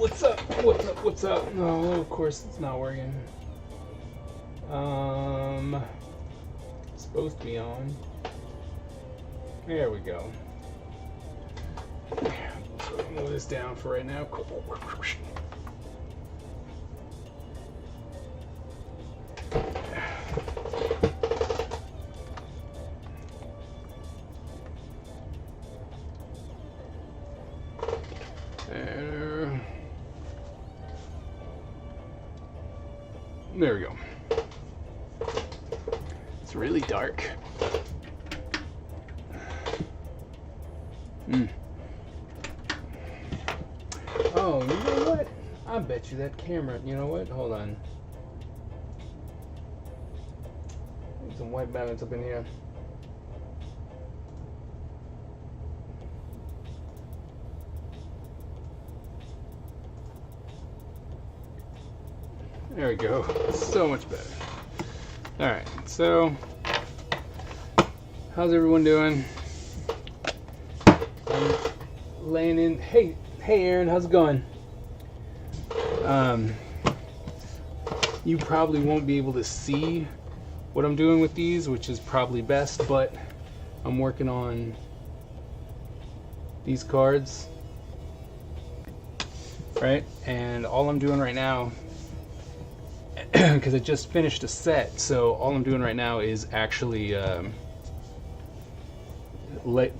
What's up? What's up? What's up? No, of course it's not working. It's supposed to be on. There we go. So move this down for right now. There we go. It's really dark. Oh, you know what? I bet you that camera, you know what? Hold on. Need some white balance up in here. There we go. So much better. Alright, so how's everyone doing? I'm laying in. Hey Aaron, how's it going? You probably won't be able to see what I'm doing with these, which is probably best, but I'm working on these cards, right? And all I'm doing right now, because I just finished a set, so all I'm doing right now is actually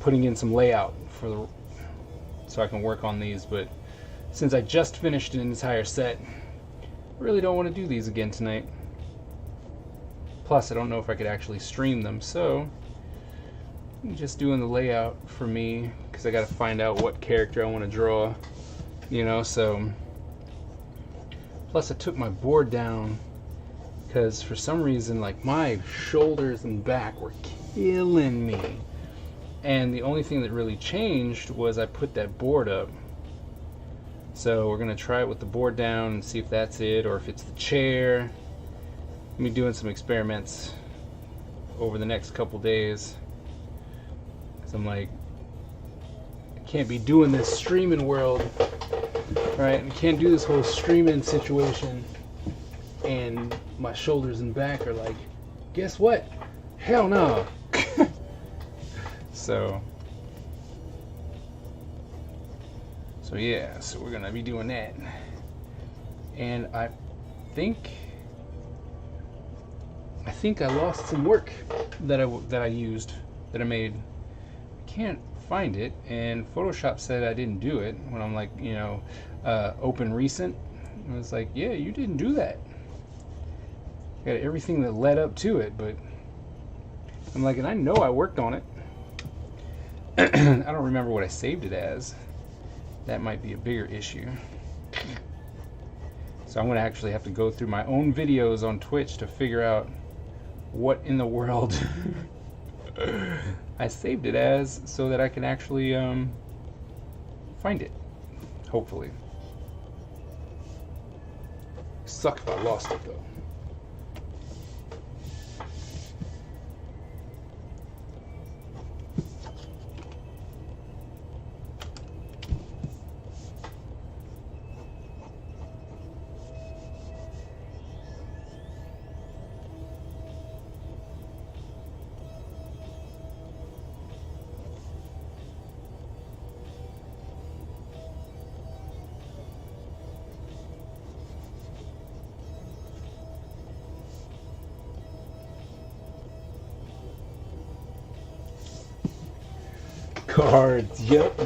putting in some layout for so I can work on these. But since I just finished an entire set, I really don't want to do these again tonight. Plus, I don't know if I could actually stream them, so I'm just doing the layout for me because I got to find out what character I want to draw, you know. So plus, I took my board down because for some reason, like, my shoulders and back were killing me. And the only thing that really changed was I put that board up. So we're going to try it with the board down and see if that's it or if it's the chair. I'm doing some experiments over the next couple days. So I'm like, I can't be doing this streaming world. Right, I can't do this whole streaming situation and my shoulders and back are like, guess what? Hell no. So yeah, so we're gonna be doing that. And I think I lost some work that I used, that I made. I can't find it, and Photoshop said I didn't do it when I'm like, you know, open recent. It was like, yeah, you didn't do that. Got everything that led up to it, but I'm like, and I know I worked on it. I don't remember what I saved it as. That might be a bigger issue. So I'm gonna actually have to go through my own videos on Twitch to figure out what in the world I saved it as, so that I can actually find it, hopefully. Suck if I lost it though. Cards, yep.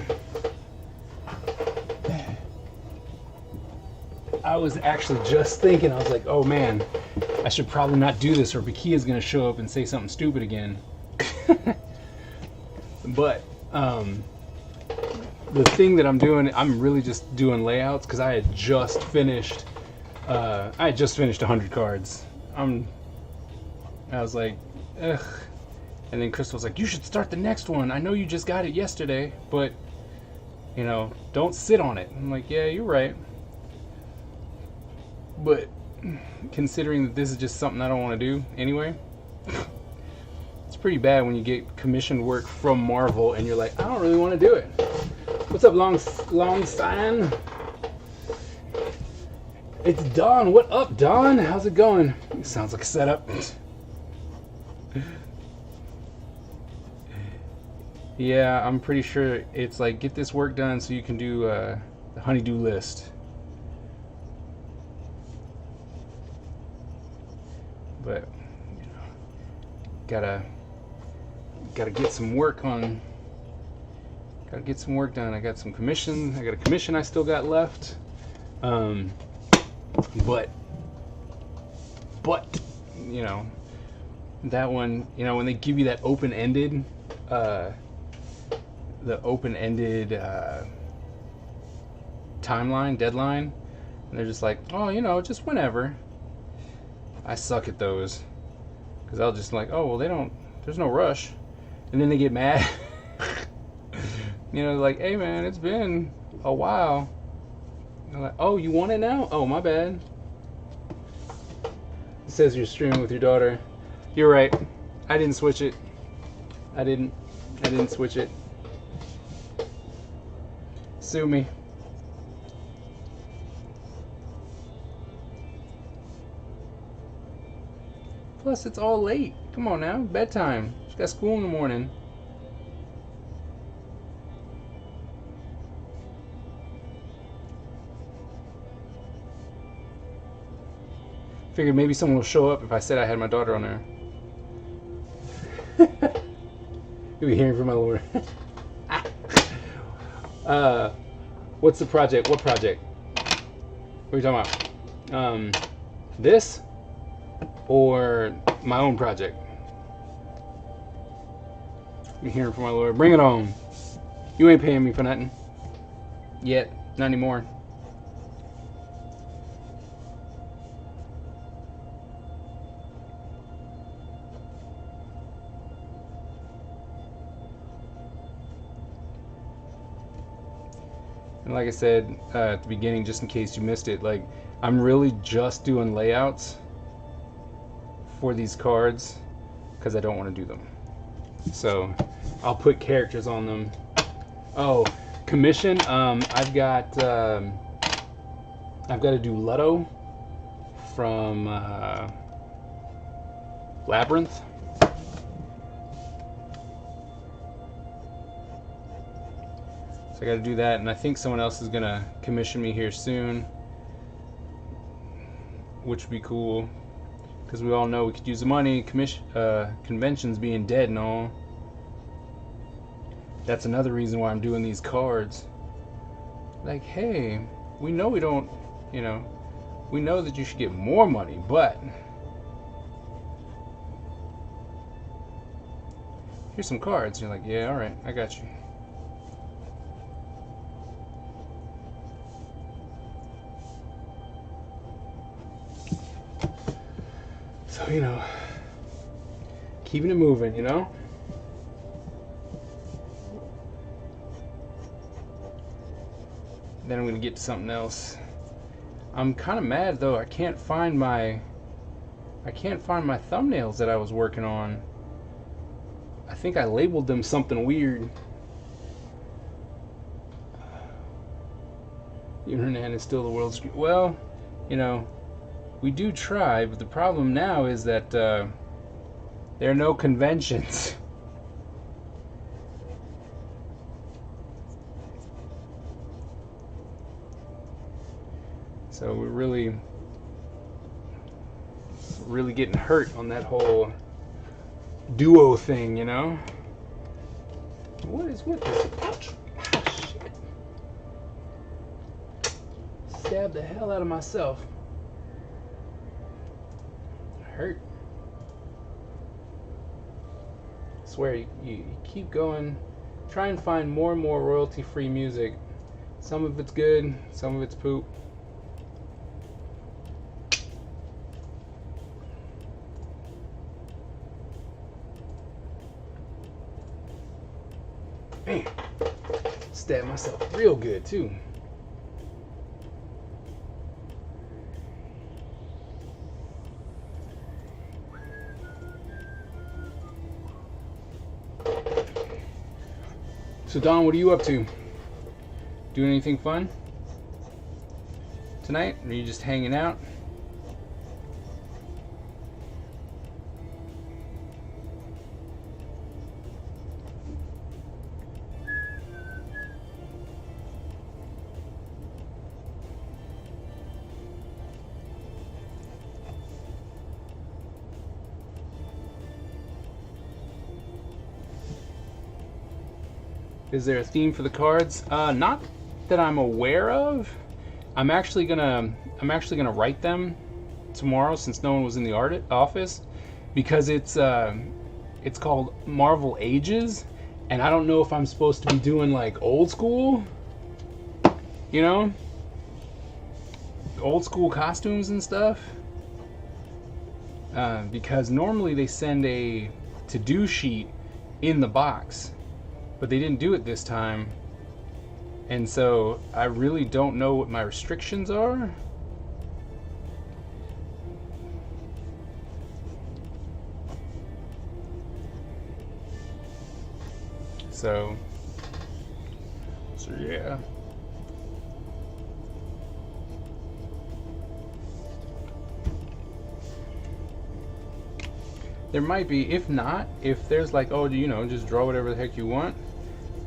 I was actually just thinking, I was like, oh man, I should probably not do this or Bakia's gonna show up and say something stupid again. But the thing that I'm doing, I'm really just doing layouts because I had just finished 100 cards. I was like, ugh. And then Crystal was like, you should start the next one. I know you just got it yesterday, but, you know, don't sit on it. I'm like, yeah, you're right. But considering that this is just something I don't want to do anyway, it's pretty bad when you get commissioned work from Marvel and you're like, I don't really want to do it. What's up, long sign? It's Don. What up, Don? How's it going? It sounds like a setup. Yeah, I'm pretty sure it's like get this work done so you can do the honeydew list. But you know, gotta get some work on. Gotta get some work done. I got some commission. I got a commission I still got left. But you know, that one, you know, when they give you that open-ended timeline, deadline, and they're just like, oh, you know, just whenever. I suck at those because I'll just like, oh, well, there's no rush, and then they get mad. You know, like, hey man, it's been a while. They're like, oh, you want it now? Oh, my bad. It says you're streaming with your daughter. You're right. I didn't switch it. I didn't switch it. Sue me. Plus, it's all late. Come on now, bedtime. She's got school in the morning. Figured maybe someone will show up if I said I had my daughter on there. You'll be hearing from my lord. What's the project? What project? What are you talking about? This or my own project? You're hearing from my lord. Bring it on. You ain't paying me for nothing. Yet. Not anymore. And like I said at the beginning, just in case you missed it, like I'm really just doing layouts for these cards because I don't want to do them. So I'll put characters on them. Oh, commission. I've got to do Leto from Labyrinth. So I got to do that, and I think someone else is gonna commission me here soon, which would be cool, because we all know we could use the money. Conventions being dead and all. That's another reason why I'm doing these cards. Like, hey, we know we don't, you know, we know that you should get more money, but here's some cards. You're like, yeah, all right, I got you. So, you know, keeping it moving, you know? Then I'm going to get to something else. I'm kind of mad though. I can't find my thumbnails that I was working on. I think I labeled them something weird. The internet is still the world's... Well, you know, we do try, but the problem now is that there are no conventions. So we're really getting hurt on that whole duo thing, you know? What is with this? Ouch. Ah, shit. Stabbed the hell out of myself. Hurt. I swear, you keep going. Try and find more and more royalty-free music. Some of it's good, some of it's poop. Man, stabbed myself real good too. So Don, what are you up to? Doing anything fun tonight? Or are you just hanging out? Is there a theme for the cards? Not that I'm aware of. I'm actually gonna write them tomorrow since no one was in the office, because it's called Marvel Ages, and I don't know if I'm supposed to be doing like old school, you know, old school costumes and stuff, because normally they send a to-do sheet in the box. But they didn't do it this time, and so I really don't know what my restrictions are. So yeah. There might be, if not, if there's like, oh, you know, just draw whatever the heck you want.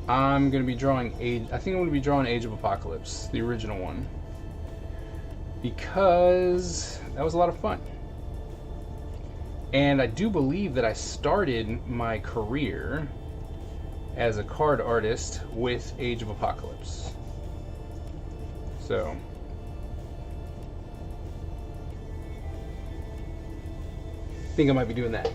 I'm going to be drawing I think I'm going to be drawing Age of Apocalypse, the original one, because that was a lot of fun. And I do believe that I started my career as a card artist with Age of Apocalypse. So I think I might be doing that.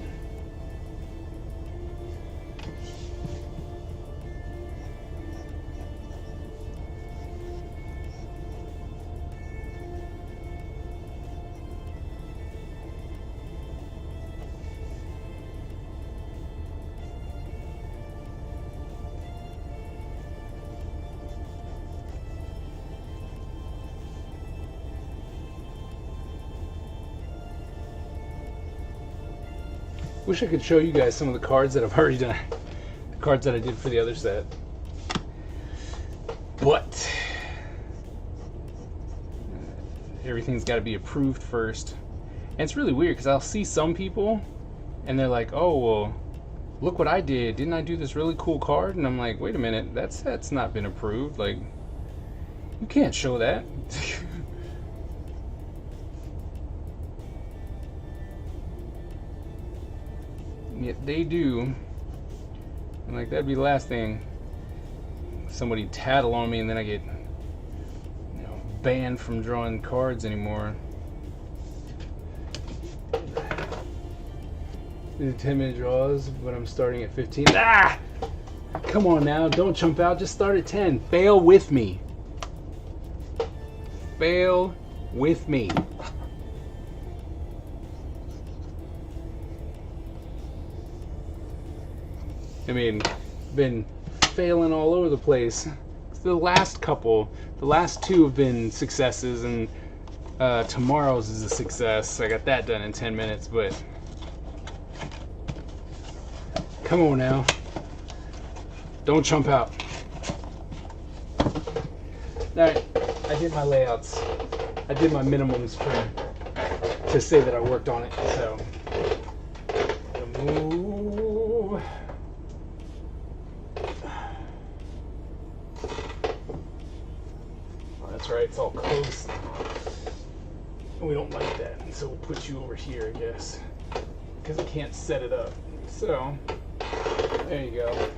Wish I could show you guys some of the cards that I've already done. The cards that I did for the other set. But everything's got to be approved first. And it's really weird because I'll see some people and they're like, oh, well, look what I did. Didn't I do this really cool card? And I'm like, wait a minute, that set's not been approved. Like, you can't show that. Yet they do. And like, that'd be the last thing. Somebody tattle on me and then I get, you know, banned from drawing cards anymore. These are 10-minute draws, but I'm starting at 15. Ah! Come on now, don't jump out, just start at 10. Fail with me. Fail with me. I mean, been failing all over the place. The last two have been successes, and tomorrow's is a success. I got that done in 10 minutes, but come on now. Don't jump out. Alright, I did my layouts. I did my minimums to say that I worked on it, so move. That's right, it's all close. We don't like that, so we'll put you over here, I guess, because I can't set it up. So, there you go.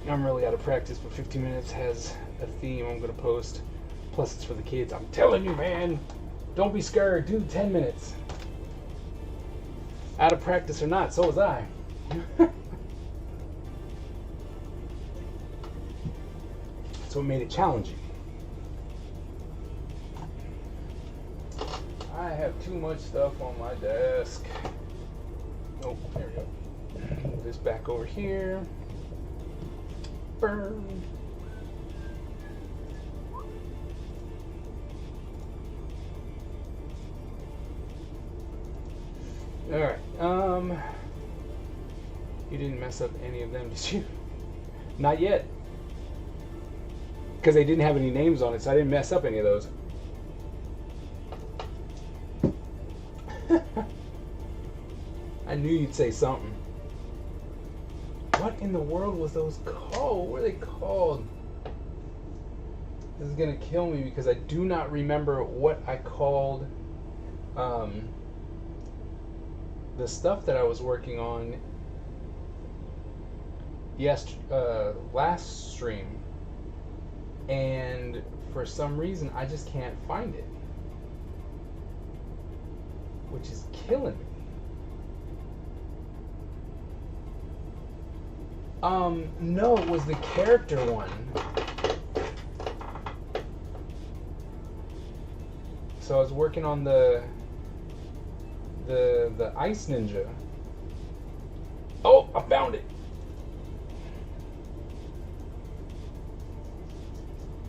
I'm really out of practice, but 15 minutes has a theme I'm going to post. Plus, it's for the kids. I'm telling you, man, don't be scared. Do 10 minutes. Out of practice or not, so was I. So it made it challenging. I have too much stuff on my desk. Oh, there we go. Move this back over here. Burn. All right. You didn't mess up any of them, did you? Not yet. Because they didn't have any names on it, so I didn't mess up any of those. I knew you'd say something. What in the world was those called? What were they called? This is gonna kill me because I do not remember what I called the stuff that I was working on last stream, and for some reason I just can't find it, which is killing me. No, it was the character one. So I was working on the Ice Ninja. Oh, I found it.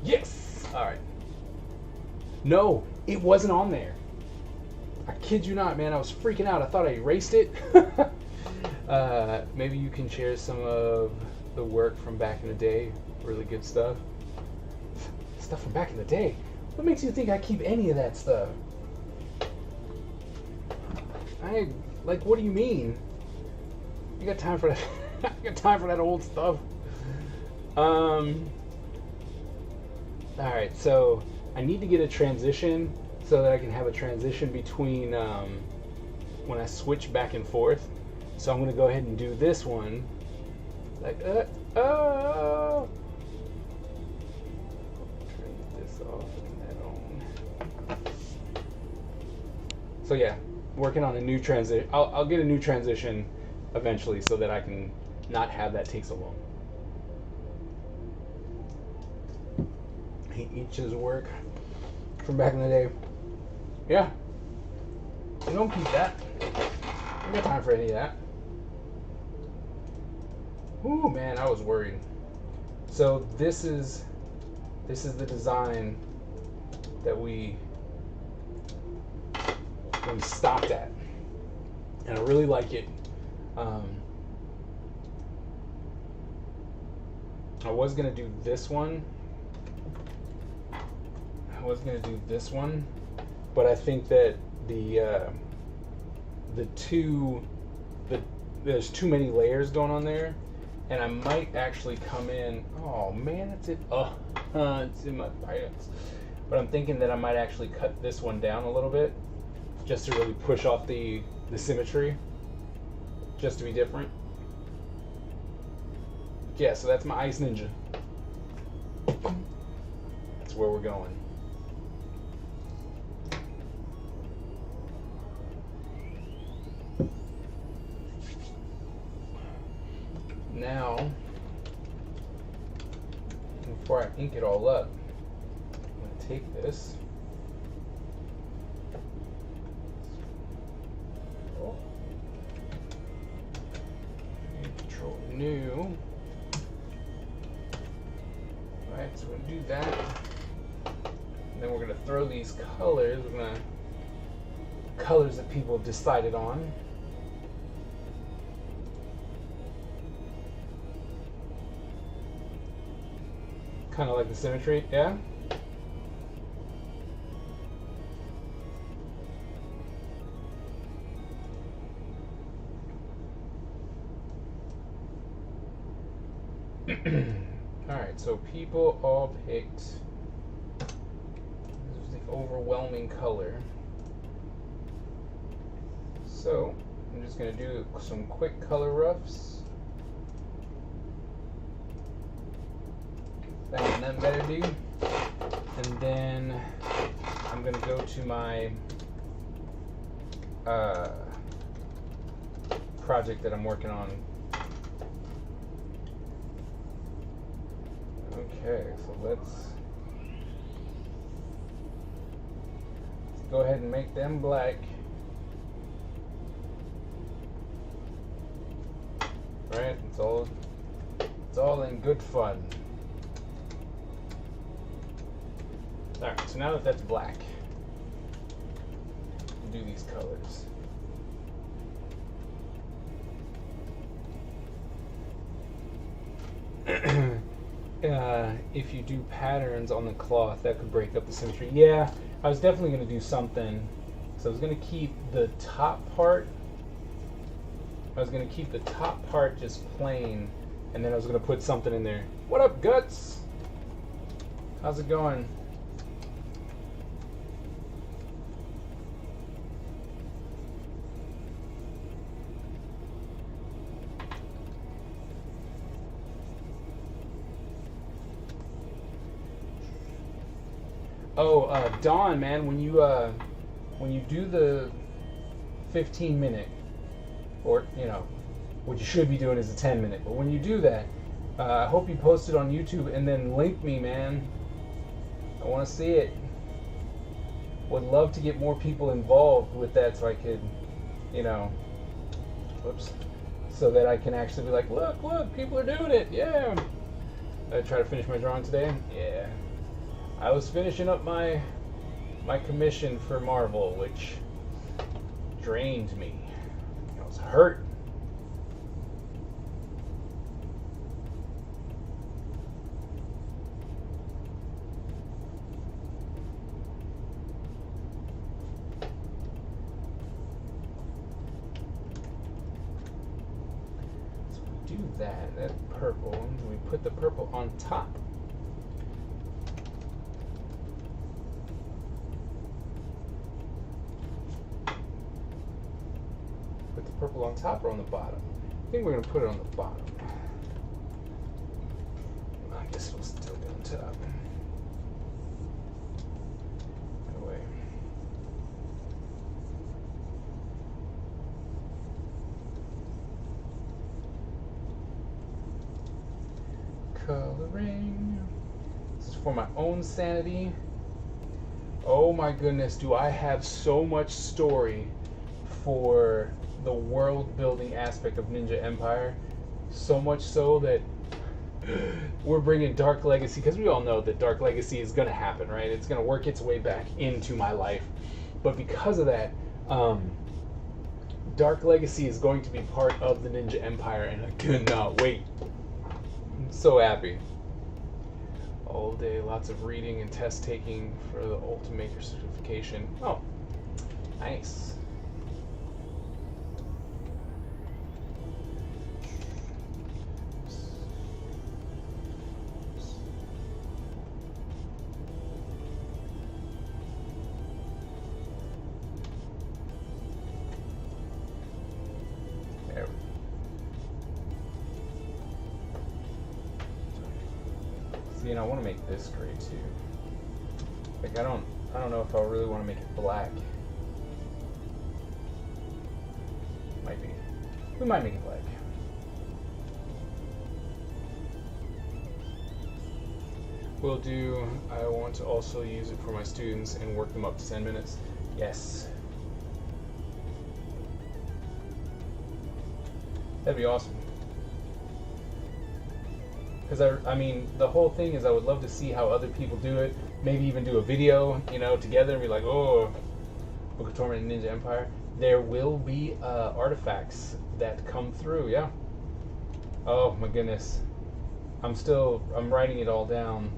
Yes. All right. No, it wasn't on there. I kid you not, man. I was freaking out. I thought I erased it. Maybe you can share some of the work from back in the day. Really good stuff. Stuff from back in the day. What makes you think I keep any of that stuff? What do you mean? You got time for that? I got time for that old stuff. Alright, so I need to get a transition so that I can have a transition between when I switch back and forth. So I'm going to go ahead and do this one. Like, turn this off and that on. So yeah, working on a new transition. I'll get a new transition eventually so that I can not have that take so long. He eats his work from back in the day. Yeah. You don't keep that. I got time for any of that. Ooh, man, I was worried. So this is the design that we stopped at, and I really like it. I was gonna do this one. But I think that there's too many layers going on there, and I might actually come in. Oh man, that's it. It's in my pants. But I'm thinking that I might actually cut this one down a little bit, just to really push off the symmetry, just to be different. Yeah, so that's my Ice Ninja. That's where we're going. Now, before I ink it all up, I'm going to take this. Control New. Alright, so we're going to do that. And then we're going to throw these colors. We're going to colors that people have decided on. Kind of like the symmetry, yeah? Alright, so people all picked, this is the overwhelming color. So, I'm just going to do some quick color roughs. And then better do. And then I'm going to go to my project that I'm working on. Okay, so let's go ahead and make them black. Right, it's all in good fun. Alright, so now that that's black, we'll do these colors. If you do patterns on the cloth, that could break up the symmetry. Yeah, I was definitely going to do something So I was going to keep the top part. Just plain, and then I was going to put something in there. What up, Guts? How's it going? Oh, Dawn, man, when you do the 15-minute, or what you should be doing is a 10-minute. But when you do that, I hope you post it on YouTube and then link me, man. I want to see it. Would love to get more people involved with that, so I could, so that I can actually be like, look, people are doing it. Yeah. I try to finish my drawing today. Yeah. I was finishing up my commission for Marvel, which drained me. I was hurt. So we do that purple, and we put the purple on top. Purple on top or on the bottom? I think we're going to put it on the bottom. I guess it'll still be on top. No way. Coloring. This is for my own sanity. Oh my goodness, do I have so much story for the world building aspect of Ninja Empire, so much so that we're bringing Dark Legacy, because we all know that Dark Legacy is going to happen, right? It's going to work its way back into my life. But because of that, Dark Legacy is going to be part of the Ninja Empire, and I cannot wait. I'm so happy. All day, lots of reading and test taking for the Ultimaker certification. Oh, nice. And I want to make this gray too. Like I don't know if I really want to make it black. Might be. We might make it black. Will do. I want to also use it for my students and work them up to 10 minutes. Yes. That'd be awesome. Because I mean, the whole thing is I would love to see how other people do it. Maybe even do a video, together and be like, oh, Book of Torment and Ninja Empire. There will be artifacts that come through, yeah. Oh my goodness. I'm writing it all down.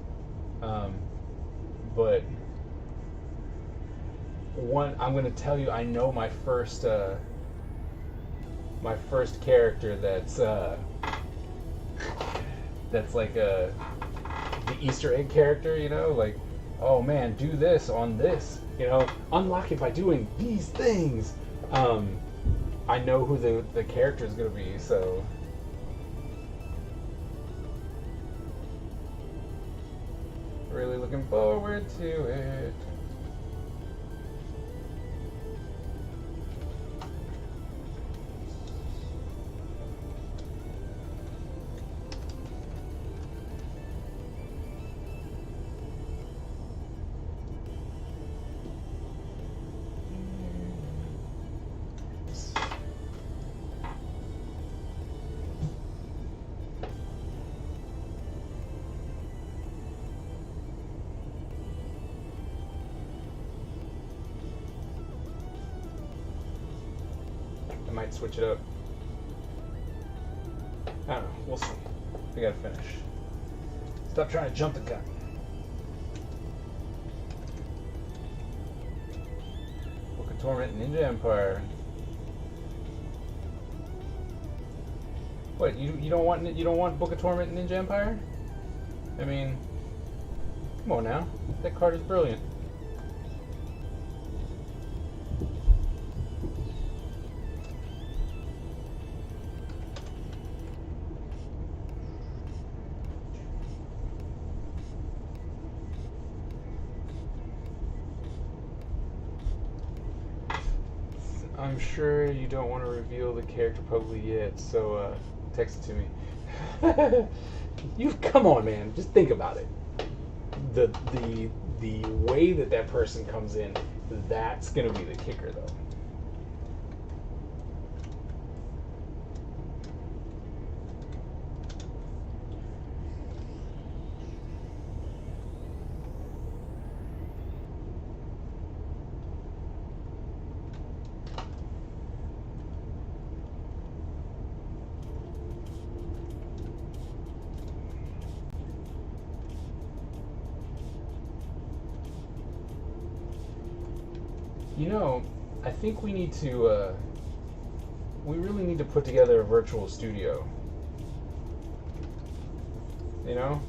But I'm going to tell you, I know my first character that's like the Easter egg character, like, oh man, do this on this, unlock it by doing these things. I know who the character is going to be, so really looking forward to it. Might switch it up. I don't know. We'll see. We gotta finish. Stop trying to jump the gun. Book of of Torment Ninja Empire. What, you don't want Book of Torment Ninja Empire? I mean, come on now. That card is brilliant. I'm sure you don't want to reveal the character publicly yet, so text it to me. You come on, man. Just think about it. The way that person comes in, that's gonna be the kicker, though. You know, I think we need to, we really need to put together a virtual studio. You know?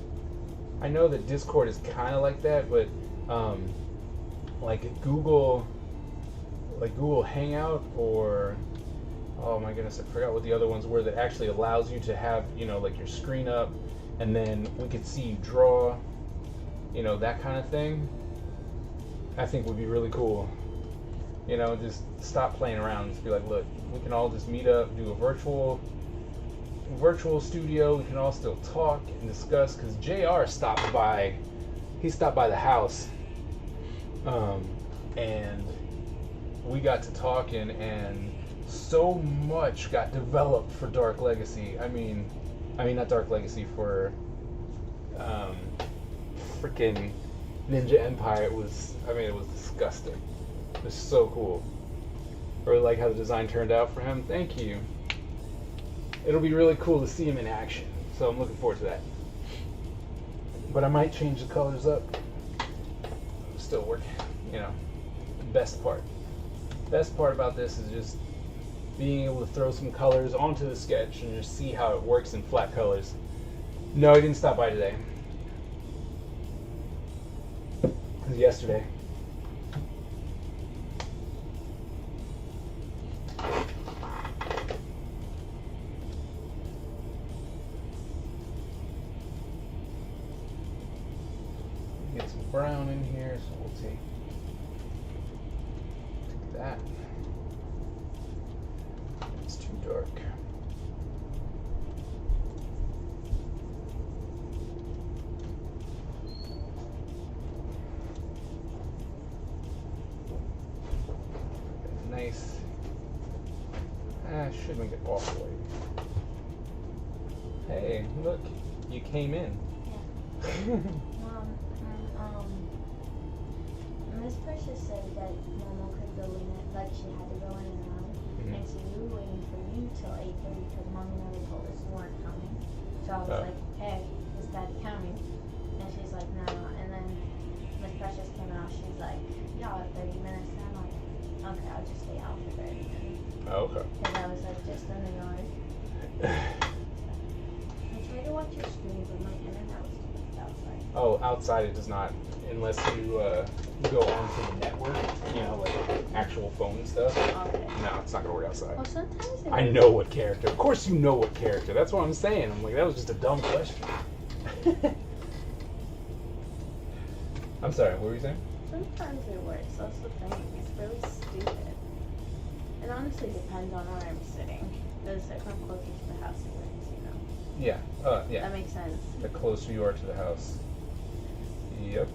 I know that Discord is kind of like that, but, like Google Hangout, or, oh my goodness, I forgot what the other ones were that actually allows you to have, you know, like your screen up, and then we could see you draw, you know, that kind of thing. I think would be really cool. You know, just stop playing around. Just be like, look, we can all just meet up, do a virtual studio. We can all still talk and discuss. Because JR stopped by. He stopped by the house, and we got to talking, and so much got developed for Dark Legacy. I mean not Dark Legacy, for freaking Ninja Empire. It was disgusting. It was so cool. Really like how the design turned out for him. Thank you. It'll be really cool to see him in action, so I'm looking forward to that. But I might change the colors up. Still working, you know. Best part about this is just being able to throw some colors onto the sketch and just see how it works in flat colors. No, he didn't stop by today. It was yesterday. Get some brown in here, so we'll take that. It's too dark. Nice. Should make it off white. Hey, look, you came in. Yeah. Miss Precious said that Momo could go in it, like she had to go in and out. Mm-hmm. And so we were waiting for you till 8:30 because Mommy never told us you weren't coming. So I was like, hey, is Daddy coming? And she's like, no. And then Miss Precious came out. She's like, y'all have 30 minutes. And I'm like, okay, I'll just stay out for 30 minutes. Oh, okay. Because I was like, just in the yard. I tried to watch your screen, but my internet was too much outside. Oh, outside it does not, unless you go onto the network, you know, like actual phone stuff. Okay. No, it's not gonna work outside. Well, sometimes it I know what character. Of course you know what character. That's what I'm saying. I'm like, that was just a dumb question. I'm sorry, what were you saying? Sometimes it works. That's the thing. It's really stupid. It honestly depends on where I'm sitting. Because if I'm closer to the house, it works, you know. Yeah, yeah. That makes sense. The closer you are to the house. Yep.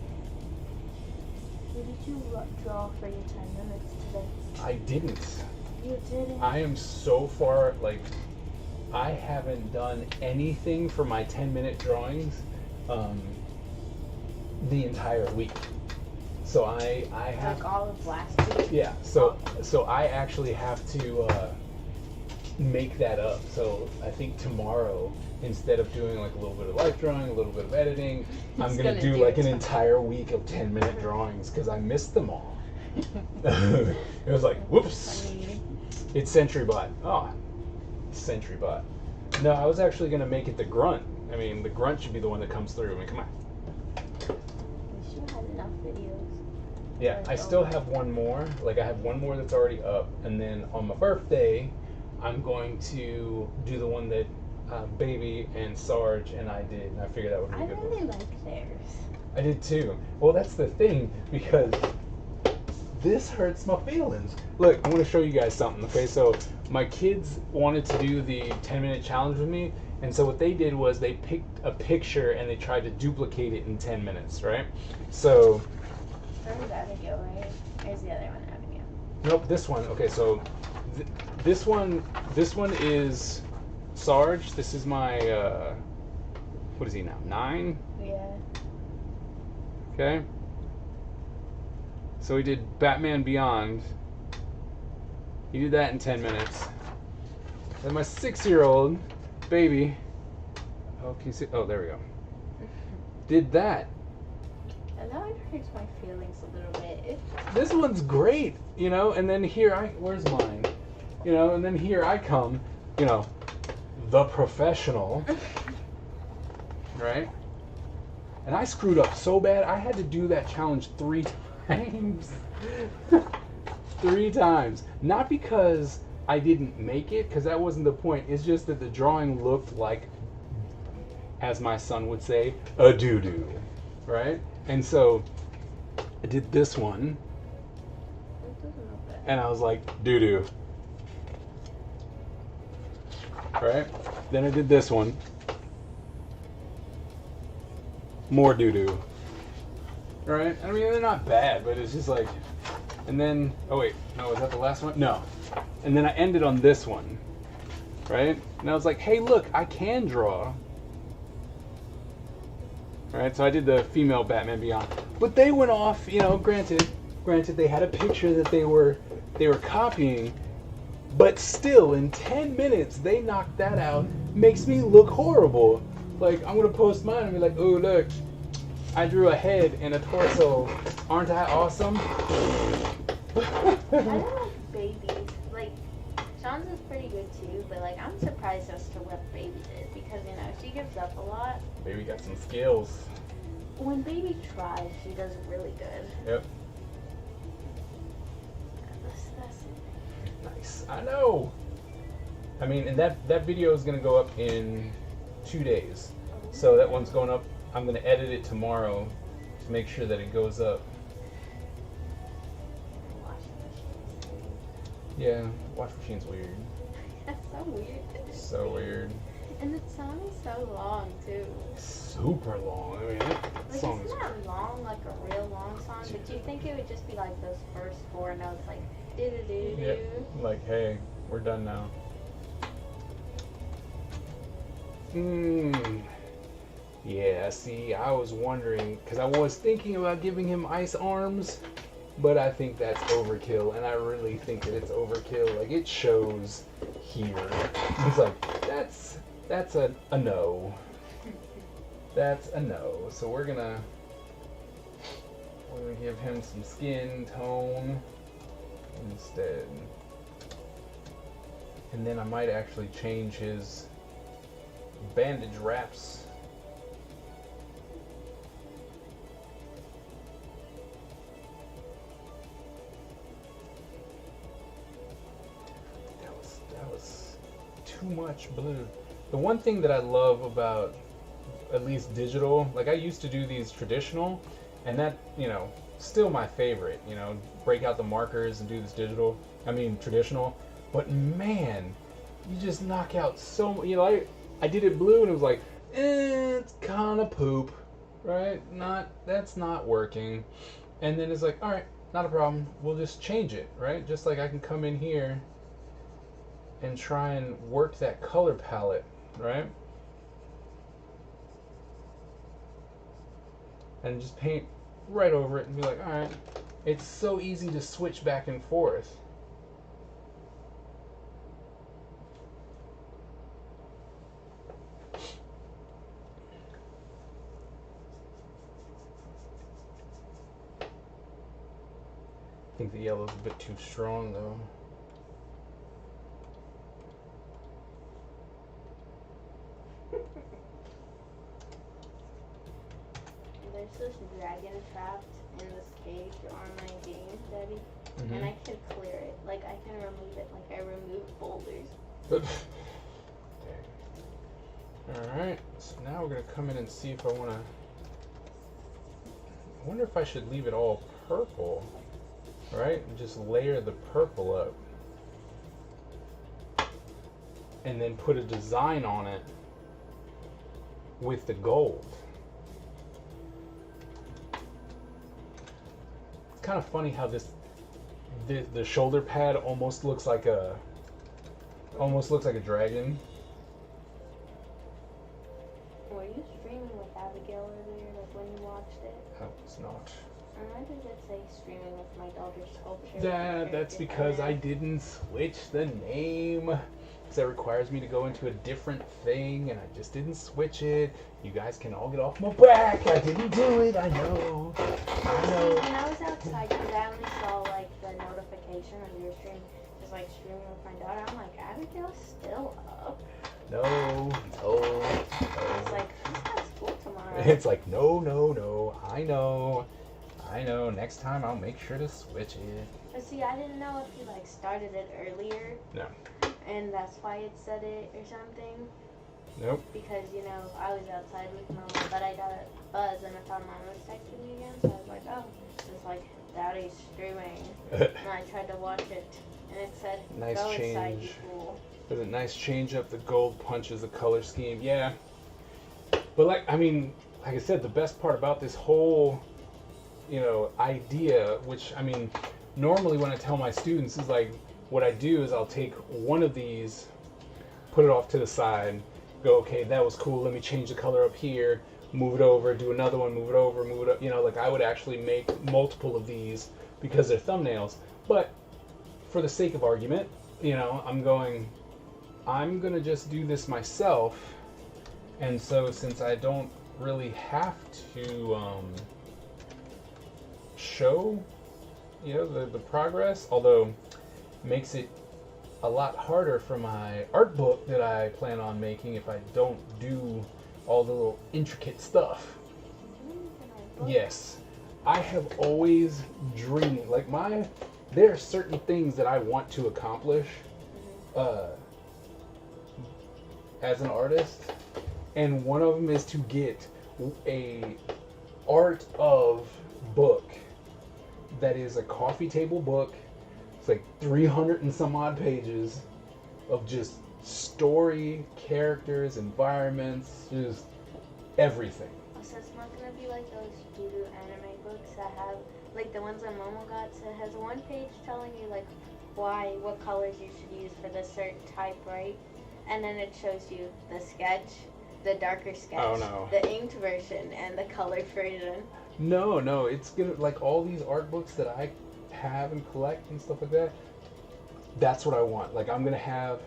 What did you draw for your 10 minutes today? I didn't. You didn't? I am so far, like, I haven't done anything for my 10-minute drawings the entire week. So I have... Like all of last week? Yeah, so I actually have to make that up. So I think tomorrow, instead of doing like a little bit of life drawing, a little bit of editing, I'm gonna do like an entire week of 10-minute drawings because I missed them all. It was like, whoops. Funny. It's SentryBot. Oh, SentryBot. No, I was actually going to make it the grunt. I mean, the grunt should be the one that comes through. I mean, come on. We should have enough videos. Yeah, I still have one more. Like, I have one more that's already up. And then on my birthday, I'm going to do the one that Baby and Sarge and I did. And I figured that would be a good one. I really like theirs. I did too. Well, that's the thing, because this hurts my feelings. Look, I'm going to show you guys something, okay? So my kids wanted to do the 10-minute challenge with me, and so what they did was they picked a picture and they tried to duplicate it in 10 minutes, right? So... Where's Abigail, right? Where's the other one, Abigail? Nope, this one. Okay, so this one is Sarge. This is my, what is he now, 9? Yeah. Okay. So he did Batman Beyond. He did that in 10 minutes. Then my 6-year-old baby, oh, can you see? Oh, there we go. Did that. And that one hurts my feelings a little bit. This one's great, you know. And then here where's mine? You know, and then here I come, you know, the professional, right? And I screwed up so bad, I had to do that challenge 3 times. 3 times. Not because I didn't make it, because that wasn't the point. It's just that the drawing looked like, as my son would say, a doo-doo. Right? And so, I did this one. And I was like, doo-doo. Right? Then I did this one. More doo-doo. Right? I mean, they're not bad, but it's just like... And then... Oh, wait. No, was that the last one? No. And then I ended on this one. Right? And I was like, hey, look, I can draw. Right? So I did the female Batman Beyond. But they went off, you know, granted, they had a picture that they were copying. But still, in 10 minutes, they knocked that out. Makes me look horrible. Like, I'm going to post mine and be like, oh, look, I drew a head and a torso. Aren't I awesome? I don't like babies. Like, Sean's is pretty good too, but like, I'm surprised as to what Baby did because, you know, she gives up a lot. Baby got some skills. When Baby tries, she does really good. Yep. That's it. Nice. I know. I mean, and that video is going to go up in 2 days. So that one's going up. I'm going to edit it tomorrow to make sure that it goes up. Yeah, wash machine's weird. That's so weird. So weird. And the song is so long too. Super long. I mean, that Like, song it's is... not long, like a real long song, but you think it would just be like those first 4 notes, like do do do do. Yeah, like, hey, we're done now. Yeah, see, I was wondering, because I was thinking about giving him ice arms, but I think that's overkill, and I really think that it's overkill. Like, it shows here. He's like, that's a no. That's a no. So we're gonna give him some skin tone instead. And then I might actually change his bandage wraps. That was too much blue. The one thing that I love about at least digital, like I used to do these traditional, and that, you know, still my favorite, you know, break out the markers and do this traditional, but man, you just knock out so, you know, I did it blue and it was like, it's kind of poop, right? That's not working. And then it's like, all right, not a problem. We'll just change it, right? Just like I can come in here and try and work that color palette, right? And just paint right over it and be like, all right. It's so easy to switch back and forth. I think the yellow's a bit too strong though. There's this dragon trapped in this cage on my game, Daddy. Mm-hmm. And I can clear it. Like, I can remove it. Like, I remove boulders. Alright, so now we're going to come in and see if I want to... I wonder if I should leave it all purple. Right? And just layer the purple up. And then put a design on it with the gold. It's kind of funny how the shoulder pad almost looks like a dragon. Were you streaming with Abigail earlier, like when you watched it? I was not. And why does it say streaming with my daughter's sculpture? That's because I didn't switch the name. Because that requires me to go into a different thing, and I just didn't switch it. You guys can all get off my back. I didn't do it. I know. When I was outside, because I only saw like the notification of your stream, just like streaming with my daughter. I'm like, Abigail's still up. No. It's like, she's got school tomorrow. It's like, no. I know. Next time I'll make sure to switch it. But see, I didn't know if you like started it earlier. No. And that's why it said it or something. Nope. Because, you know, I was outside with Mama, but I got a buzz and I thought Mama was texting me again. So I was like, oh, it's like Daddy's streaming. And I tried to watch it, and it said, nice go inside, change. you fool. There's a nice change up. The gold punches the color scheme. Yeah. But like I said, the best part about this whole, idea, which normally when I tell my students is like, what I do is I'll take one of these, put it off to the side, go, okay, that was cool. Let me change the color up here, move it over, do another one, move it over, move it up. Like I would actually make multiple of these because they're thumbnails. But for the sake of argument, I'm going to just do this myself. And so since I don't really have to show, the progress, although makes it a lot harder for my art book that I plan on making if I don't do all the little intricate stuff. Yes, I have always dreamed, there are certain things that I want to accomplish as an artist, and one of them is to get a art of book that is a coffee table book. It's like 300 and some odd pages of just story, characters, environments, just everything. So it's not gonna be like those doo-doo anime books that have, like the ones that Momo got, so it has one page telling you like what colors you should use for this certain type, right? And then it shows you the sketch, the darker sketch, the inked version, and the colored version. No, it's gonna, like all these art books that I have and collect and stuff like that, that's what I want. Like I'm gonna have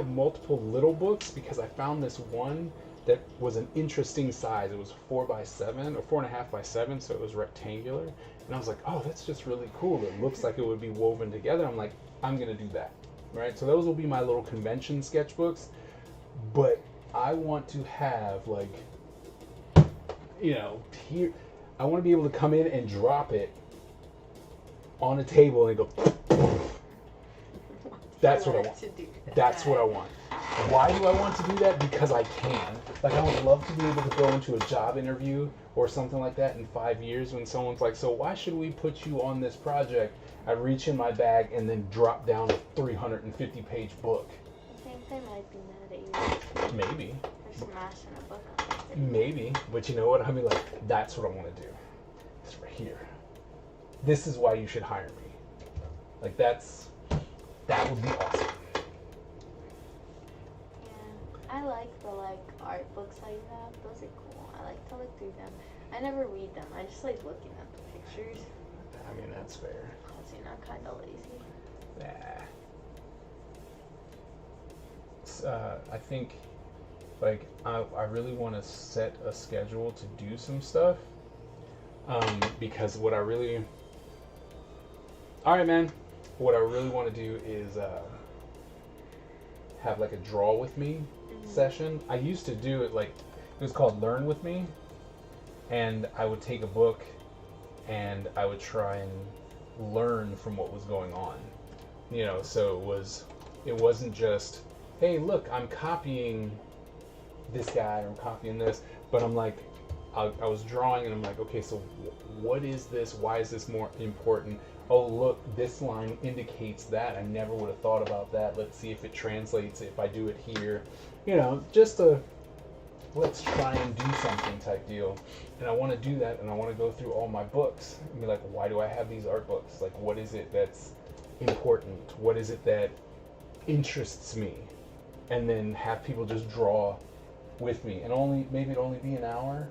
multiple little books because I found this one that was an interesting size. It was 4x7 or 4.5x7, so it was rectangular, and I was like, oh, that's just really cool. It looks like it would be woven together. I'm like, I'm gonna do that, right? So those will be my little convention sketchbooks, but I want to have here, I want to be able to come in and drop it on a table and go. That's what I want. That's what I want. Why do I want to do that? Because I can. Like I would love to be able to go into a job interview or something like that in 5 years when someone's like, so why should we put you on this project? I reach in my bag and then drop down a 350-page book. I think they might be mad at you. Maybe. For smashing a book on it. Maybe. But you know what? That's what I want to do. It's right here. This is why you should hire me. That would be awesome. Yeah, I like the art books that you have. Those are cool. I like to look through them. I never read them. I just like looking at the pictures. That's fair. Because I'm kind of lazy. I think I really want to set a schedule to do some stuff because what All right, man. What I really want to do is have like a draw with me session. I used to do it like it was called Learn with Me, and I would take a book and I would try and learn from what was going on. You know, so it wasn't just, hey, look, I'm copying this guy or I'm copying this, but I'm like, I was drawing and I'm like, okay, so what is this? Why is this more important? Oh, look, this line indicates that. I never would have thought about that. Let's see if it translates if I do it here. You know, just a let's try and do something type deal. And I want to do that, and I want to go through all my books and be like, why do I have these art books? Like, what is it that's important? What is it that interests me? And then have people just draw with me. And maybe it'd only be an hour,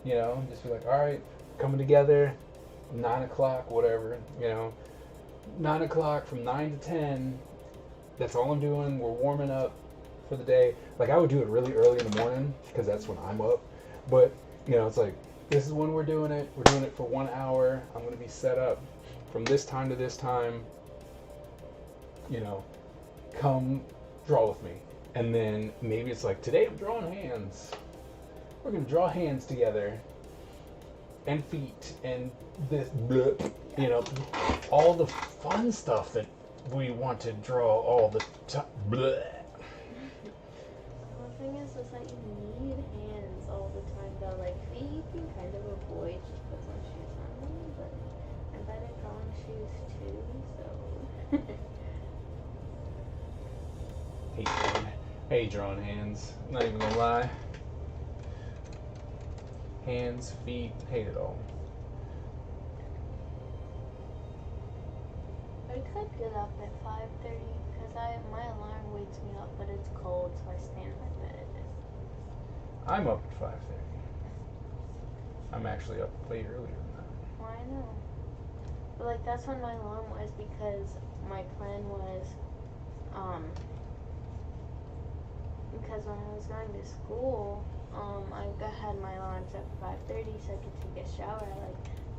you know, just be like, all right, coming together, 9 o'clock, whatever, you know, 9 o'clock from 9 to 10, that's all I'm doing. We're warming up for the day. Like, I would do it really early in the morning because that's when I'm up. But, you know, it's like, this is when we're doing it. We're doing it for 1 hour. I'm going to be set up from this time to this time. You know, come draw with me. And then maybe it's like, today I'm drawing hands. We're going to draw hands together. And feet and this, blah, you know, all the fun stuff that we want to draw all the time. The thing is that you need hands all the time, though. Like, feet you can kind of avoid, just put some shoes on them, but I'm bad at drawing shoes too, so. Hate drawing hands. Not even gonna lie. Hands, feet, hate it all. I could get up at 5:30 because my alarm wakes me up, but it's cold, so I stay in my bed. I'm up at 5:30. I'm actually up way earlier than that. Well, I know. But, like, that's when my alarm was because my plan was, because when I was going to school, I had my alarms at 5:30 so I could take a shower at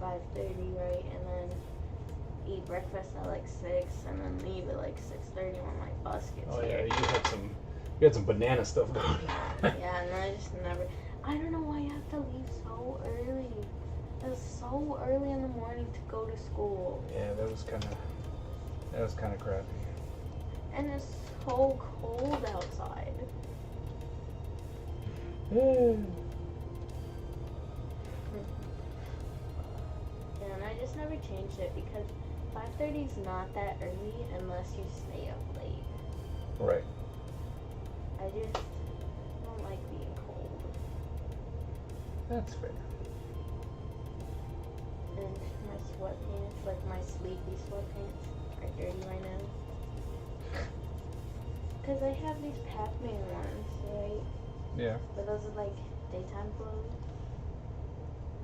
like 5:30, right? And then eat breakfast at like 6 and then leave at like 6:30 when my bus gets here. Oh yeah, you had some banana stuff going on. Yeah, and I just never, I don't know why you have to leave so early. It was so early in the morning to go to school. Yeah, that was kind of crappy. And it's so cold outside. Yeah, And I just never changed it because 5:30 is not that early unless you stay up late. right. I just don't like being cold. That's fair. And my sweatpants, like my sleepy sweatpants, are dirty right now. Because I have these Pac-Man ones, right? Yeah. But those are like daytime clothes.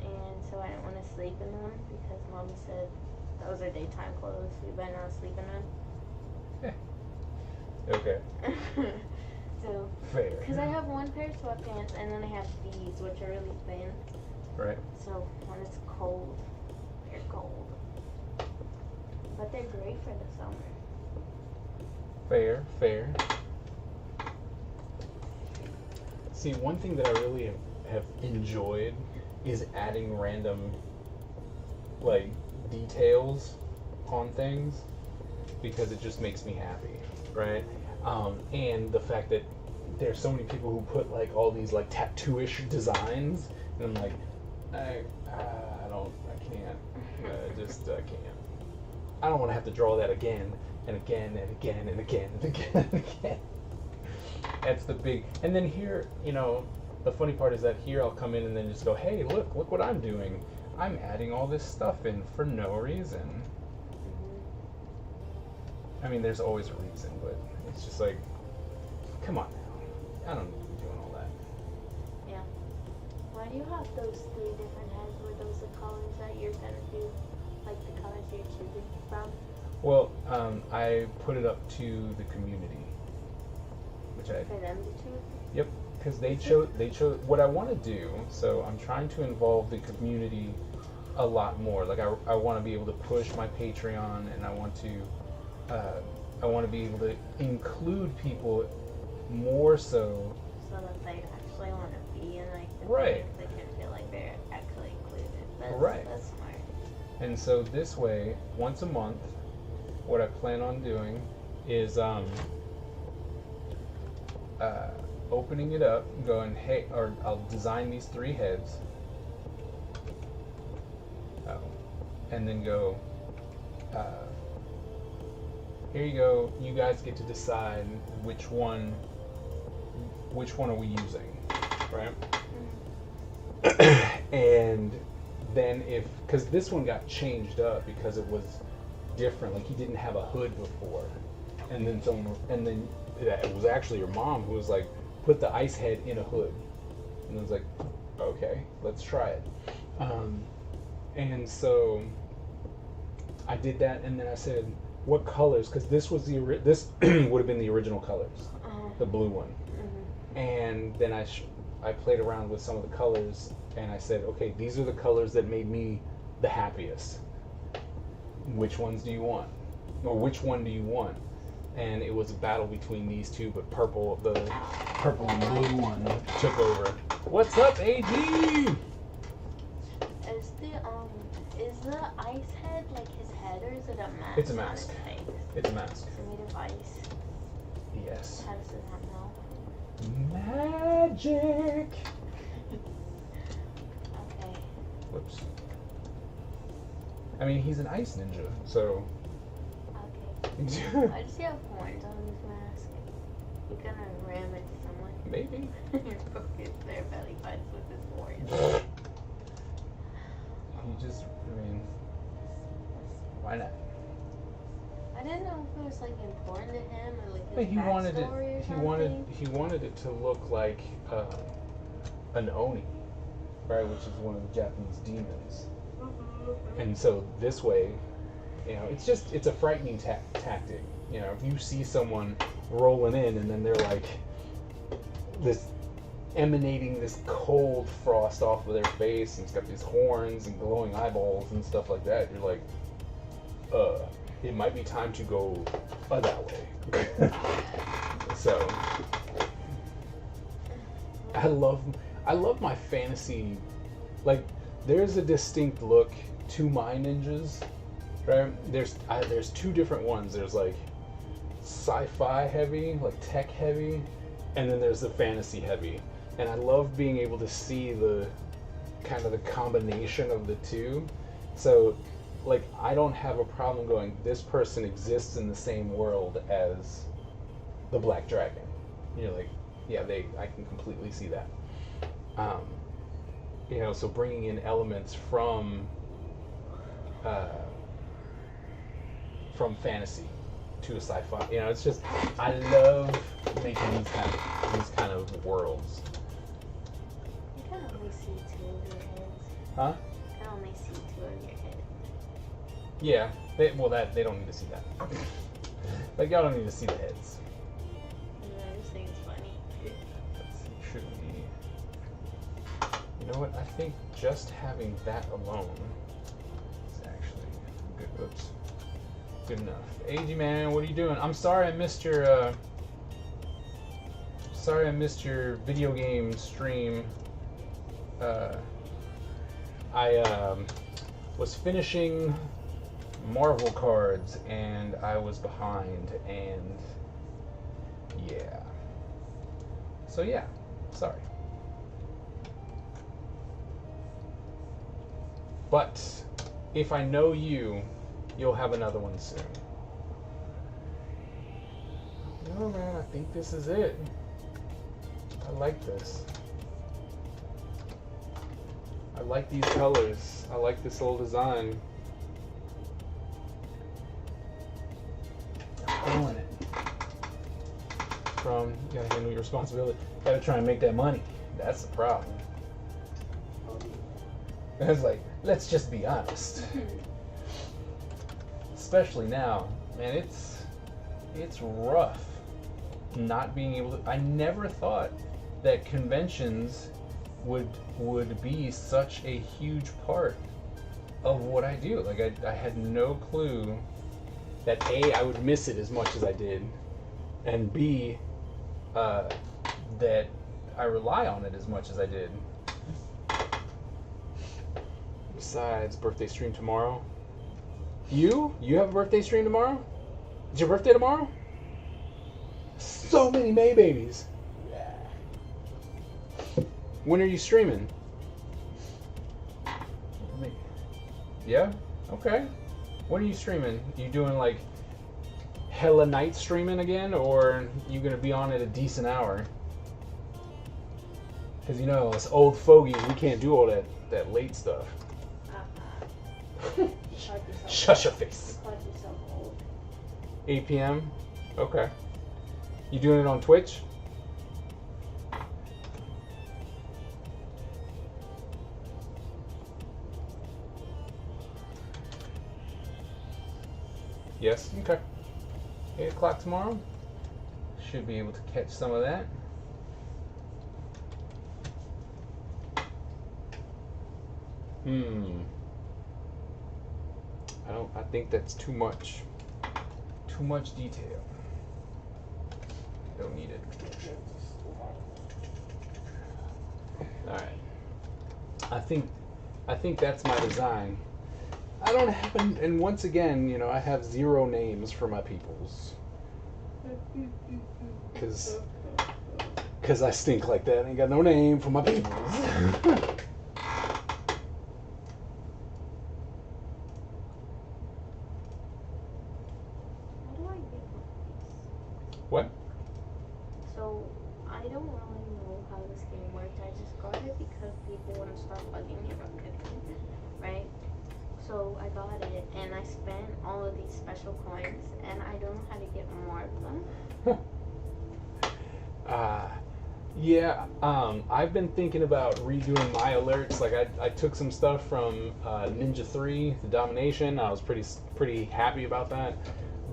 And so I didn't want to sleep in them because Mommy said those are daytime clothes. We better not sleep in them. Okay. So, Fair. because I have one pair of sweatpants and then I have these, which are really thin. Right. So when it's cold, they're cold. But they're great for the summer. Fair. See, one thing that I really have enjoyed is adding random, like, details on things because it just makes me happy, right? And the fact that there's so many people who put, like, all these, like, tattoo-ish designs, and I'm like, I can't. I can't. I don't want to have to draw that again and again and again and again and again and again. That's the big. And then here, you know, the funny part is that here I'll come in and then just go, hey, look what I'm doing. I'm adding all this stuff in for no reason. I mean, there's always a reason, but it's just like, come on now. I don't need to be doing all that. Yeah. Why do you have those 3 different heads? Were those the colors that you're gonna do? Like the colors you're choosing from? Well, I put it up to the community, which I. For them to choose? Yep, because they chose what I want to do. So I'm trying to involve the community a lot more. Like I want to be able to push my Patreon, and I want to be able to include people more so. So that they actually want to be in like the Right. things, they can feel like they're actually included. Right. That's smart. And so this way, once a month, what I plan on doing is opening it up, going, hey, or I'll design these 3 heads, and then go, here you go, you guys get to decide which one are we using, right? And then because this one got changed up because it was different, like he didn't have a hood before, and then it was actually your mom who was like, put the ice head in a hood, and I was like, okay, let's try it. And so I did that, and then I said, what colors? Because this would have been the original colors, the blue one. And then I played around with some of the colors, and I said, okay, these are the colors that made me the happiest. Which ones do you want? Or which one do you want? And it was a battle between these two, but the purple and blue one took over. What's up, AG? Is the ice head like his head, or is it a mask? It's a mask. On his face? It's a mask. Is it made of ice? Yes. How does it not know? Magic. Okay. Whoops. I mean, he's an ice ninja, so. Okay. Why does he have horns on his mask? You're gonna ram into someone. Maybe. You're focused their belly buttons with his horns. Why not? I didn't know if it was like important to him or like his But he wanted backstory or it. something. He wanted it to look like an oni, right? Which is one of the Japanese demons. And so this way, it's a frightening tactic. If you see someone rolling in and then they're like emanating this cold frost off of their face, and it's got these horns and glowing eyeballs and stuff like that, you're like, it might be time to go that way. So I love my fantasy. Like, there's a distinct look to my ninjas, right? There's 2 different ones. There's like sci-fi heavy, like tech heavy, and then there's the fantasy heavy. And I love being able to see the kind of the combination of the 2. So, like, I don't have a problem going, this person exists in the same world as the Black Dragon. Like, yeah, I can completely see that. So bringing in elements from fantasy to a sci-fi. It's just, I love making these kind of worlds. You can only see 2 of your heads. Huh? You can only see 2 of your heads. Yeah. They don't need to see that. Like, y'all don't need to see the heads. Yeah, I just think it's funny. Let's see, should we... You know what? I think just having that alone is actually good. Oops. Good enough. AG man, what are you doing? I'm sorry I missed your video game stream. I was finishing Marvel cards and I was behind, and yeah. So yeah, sorry. But if I know you'll have another one soon. No, man, I think this is it. I like this. I like these colors. I like this old design. I'm feeling it. You gotta handle your responsibility. Gotta try and make that money. That's the problem. It's like, let's just be honest. Especially now, man, it's rough not being able to. I never thought that conventions would be such a huge part of what I do. Like I had no clue that A, I would miss it as much as I did, and B, that I rely on it as much as I did. Besides, birthday stream tomorrow. You have a birthday stream tomorrow? Is your birthday tomorrow? So many May babies. When are you streaming? Yeah? Okay. When are you streaming? You doing like hella night streaming again, or you gonna be on at a decent hour? Because you know, us old fogies, we can't do all that late stuff. Shush your face. 8 p.m.? Okay. You doing it on Twitch? Yes? Okay. 8 o'clock tomorrow. Should be able to catch some of that. I think that's too much. Too much detail. Don't need it. Alright. I think that's my design. I don't have, and once again, you know, I have 0 names for my peoples. Cause I stink like that. I ain't got no name for my peoples. What? So, I don't really know how this game works. I just got it because people want to start bugging me about cooking, right? So, I got it, and I spent all of these special coins, and I don't know how to get more of them. Yeah, I've been thinking about redoing my alerts. Like, I took some stuff from Ninja 3, the Domination. I was pretty happy about that.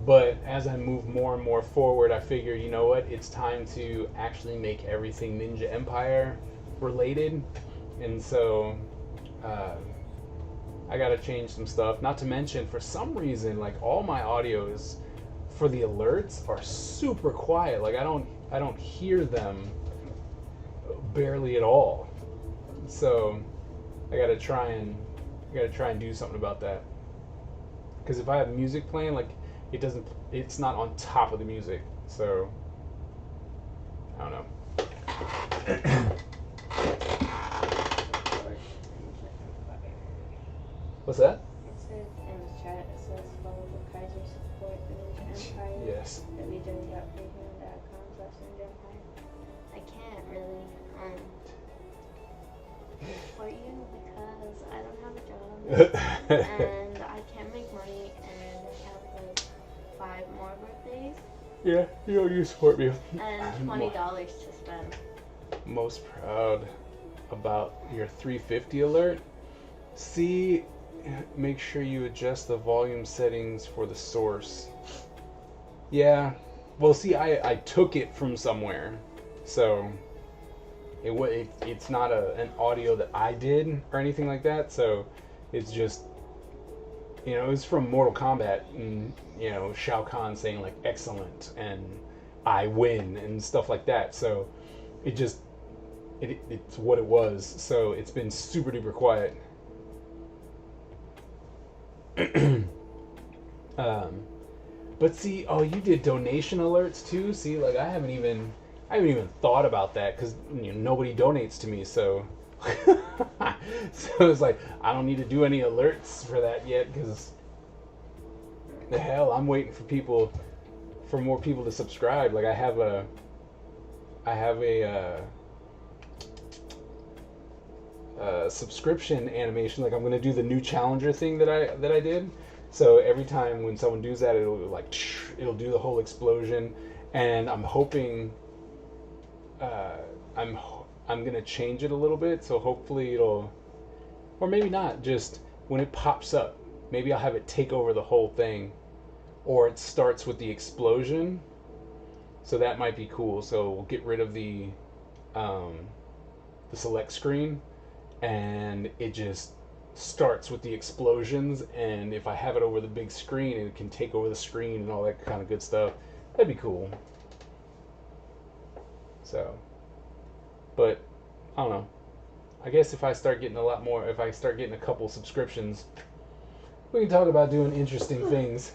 But as I move more and more forward, I figured, you know what, it's time to actually make everything Ninja Empire related. And so I gotta change some stuff. Not to mention, for some reason, like, all my audios for the alerts are super quiet. Like, I don't hear them barely at all. So I gotta try and do something about that. Because if I have music playing, like, it's not on top of the music. So I don't know. What's that? It says in the chat, it says follow the Kaiser support the Ninja Empire. Yes. www.patreon.com/Ninja Empire. I can't really support you because I don't have a job and I can't make money, and I have like 5 more birthdays. Yeah, you support me. And $20 to spend. Most proud about your 350 alert. See, make sure you adjust the volume settings for the source. Yeah, well, see, I took it from somewhere, so it's not an audio that I did or anything like that. So it's just, you know, it's from Mortal Kombat, and you know, Shao Kahn saying like excellent and I win and stuff like that. So it's what it was. So it's been super duper quiet. But see, oh, you did donation alerts too. See, like I haven't even thought about that because, you know, nobody donates to me. So so it's like I don't need to do any alerts for that yet, because the hell, I'm waiting for more people to subscribe. Like I have a subscription animation. Like I'm gonna do the new challenger thing that I did. So every time when someone does that, it'll do the whole explosion, and I'm hoping I'm gonna change it a little bit. So hopefully it'll, or maybe not. Just when it pops up, maybe I'll have it take over the whole thing, or it starts with the explosion. So that might be cool. So we'll get rid of the select screen, and it just starts with the explosions, and if I have it over the big screen, it can take over the screen and all that kind of good stuff. That'd be cool. So, but I don't know. I guess if I start getting a couple subscriptions, we can talk about doing interesting things.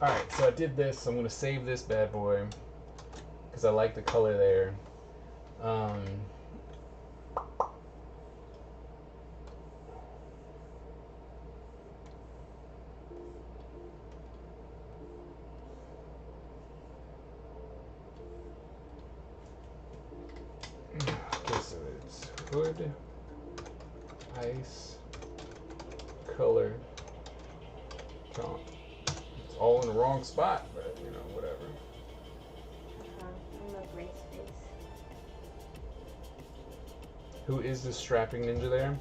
Alright, so I did this. I'm going to save this bad boy because I like the color there. Okay, so it's hood, ice, color, font. It's all in the wrong spot, but you know, whatever. I'm a gray space. Who is this strapping ninja there?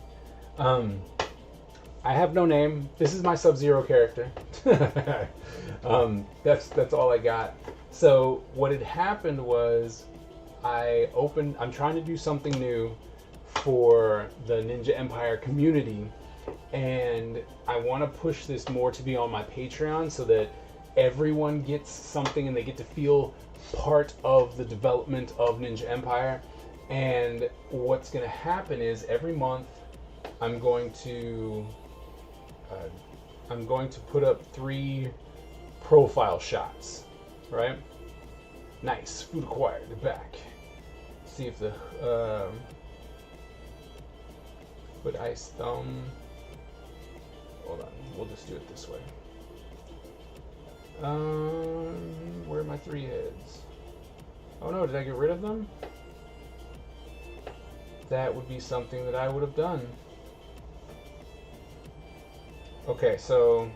I have no name. This is my Sub-Zero character. That's all I got. So what had happened was I'm trying to do something new for the Ninja Empire community, and I want to push this more to be on my Patreon so that everyone gets something and they get to feel part of the development of Ninja Empire. And what's going to happen is every month I'm going to put up 3 profile shots, right? Nice, food acquired, back. See if the put ice thumb. Hold on, we'll just do it this way. Where are my 3 heads? Oh no, did I get rid of them? That would be something that I would have done. Okay, so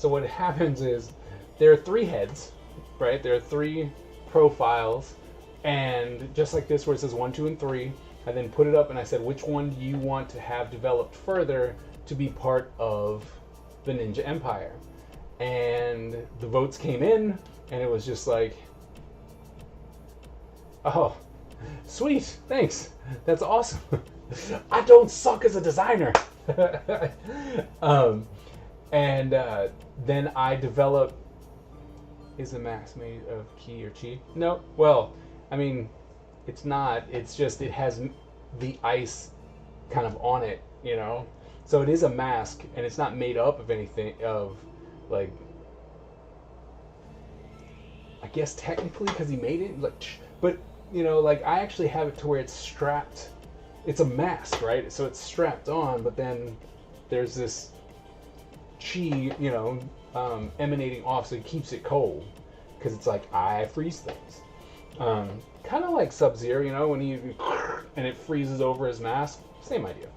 what happens is there are 3 heads, right? There are 3 profiles, and just like this where it says 1, 2, and 3, I then put it up and I said, which one do you want to have developed further to be part of the Ninja Empire? And the votes came in, and it was just like, oh, sweet, thanks, that's awesome. I don't suck as a designer. Then I developed. Is the mask made of key or chi? No. Well, I mean, it's not. It's just it has the ice kind of on it, you know. So it is a mask, and it's not made up of anything of like. I guess technically because he made it, like, but you know, like I actually have it to where it's strapped. It's a mask, right? So it's strapped on, but then there's this chi, you know, emanating off, so it keeps it cold because it's like I freeze things. Kind of like Sub-Zero, you know, when he and it freezes over his mask. Same idea.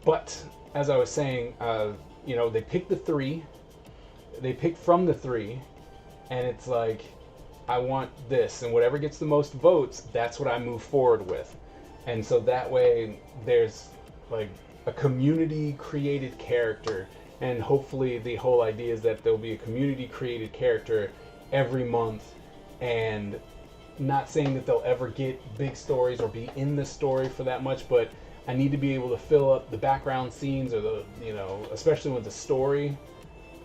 But as I was saying, you know, they picked the 3. They picked from the 3, and it's like, I want this, and whatever gets the most votes, that's what I move forward with. And so that way there's like a community created character, and hopefully the whole idea is that there'll be a community created character every month, and not saying that they'll ever get big stories or be in the story for that much, but I need to be able to fill up the background scenes or the, you know, especially with the story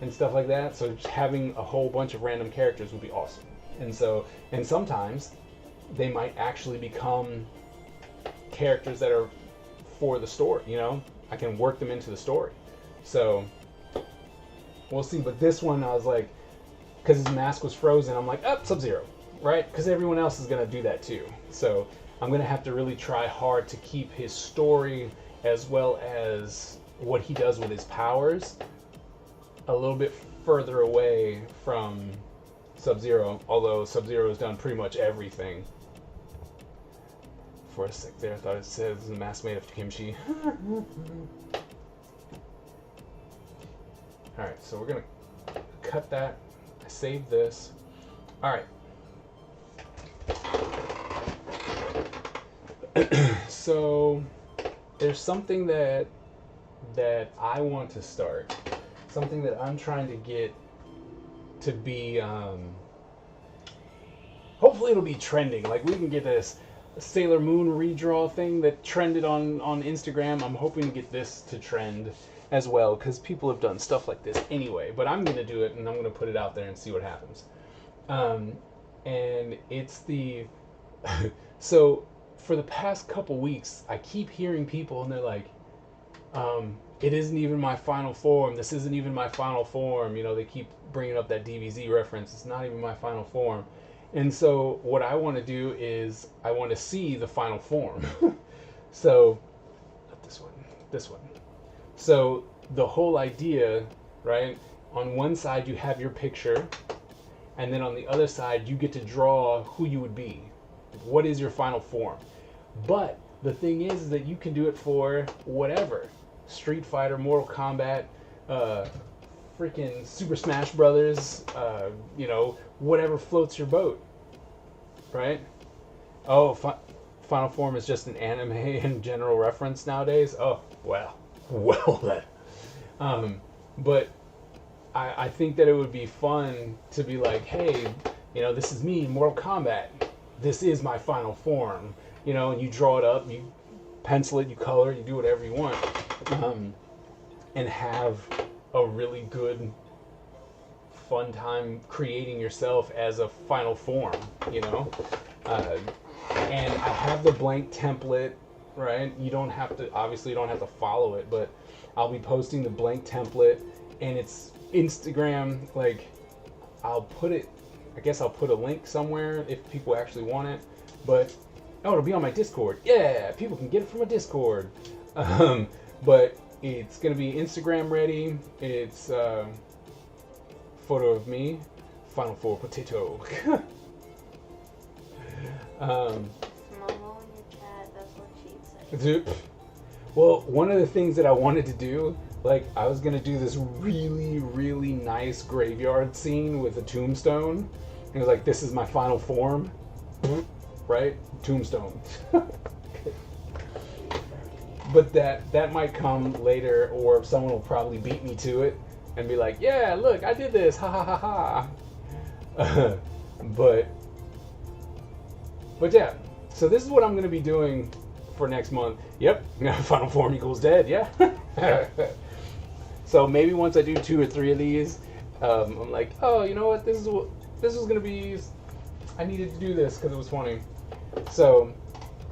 and stuff like that. So just having a whole bunch of random characters would be awesome. And so, and sometimes they might actually become characters that are for the story, you know? I can work them into the story. So, we'll see. But this one, I was like, because his mask was frozen, I'm like, oh, Sub-Zero, right? Because everyone else is going to do that too. So, I'm going to have to really try hard to keep his story as well as what he does with his powers a little bit further away from Sub-Zero, although Sub-Zero has done pretty much everything. For a sec there, I thought it says the mask made of kimchi. Alright, so we're gonna cut that. I saved this. Alright. So there's something that I want to start. Something that I'm trying to get to be, hopefully it'll be trending. Like, we can get this. Sailor Moon redraw thing that trended on Instagram. I'm hoping to get this to trend as well, because people have done stuff like this anyway. But I'm going to do it, and I'm going to put it out there and see what happens. And it's the... So, for the past couple weeks, I keep hearing people, and they're like, it isn't even my final form. This isn't even my final form. You know, they keep bringing up that DBZ reference. It's not even my final form. And so what I want to do is I want to see the final form. So, not this one, this one. So the whole idea, right? On one side you have your picture, and then on the other side you get to draw who you would be. What is your final form? But the thing is that you can do it for whatever. Street Fighter, Mortal Kombat, freaking Super Smash Brothers, you know, whatever floats your boat, right? Oh, Final Form is just an anime and general reference nowadays. Oh, well then. But I think that it would be fun to be like, hey, you know, this is me, Mortal Kombat. This is my final form, you know, and you draw it up, you pencil it, you color it, you do whatever you want, and have a really good, fun time creating yourself as a final form, you know. And I have the blank template, right? You don't have to, obviously you don't have to follow it, but I'll be posting the blank template, and it's Instagram, like, I'll put it, I guess I'll put a link somewhere if people actually want it, but, oh, it'll be on my Discord. Yeah, people can get it from a Discord. But it's going to be Instagram ready. It's photo of me, Final Four Potato. Momo in your chat, that's what she said. Dude. Well, one of the things that I wanted to do, like, I was going to do this really, really nice graveyard scene with a tombstone. And it was like, this is my final form. Right? Tombstone. But that might come later, or someone will probably beat me to it and be like, yeah, look, I did this. Ha ha ha ha. But yeah. So this is what I'm going to be doing for next month. Yep. Final form equals dead. Yeah. So maybe once I do 2 or 3 of these, I'm like, oh, you know what? This was gonna be. I needed to do this because it was funny. So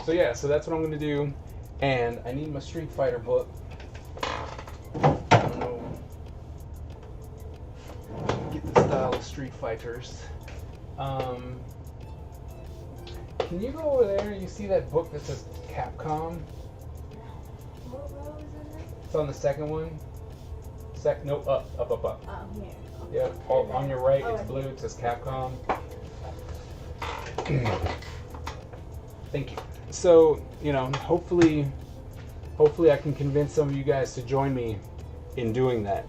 yeah. So that's what I'm gonna do, and I need my Street Fighter book. I don't know. Get the style of Street Fighters. Can you go over there? You see that book that says Capcom? What row is in it? It's on the second one. No, up. Oh, here. Yeah, on your right, Oh, it's blue. It says Capcom. Thank you. So, you know, hopefully I can convince some of you guys to join me in doing that.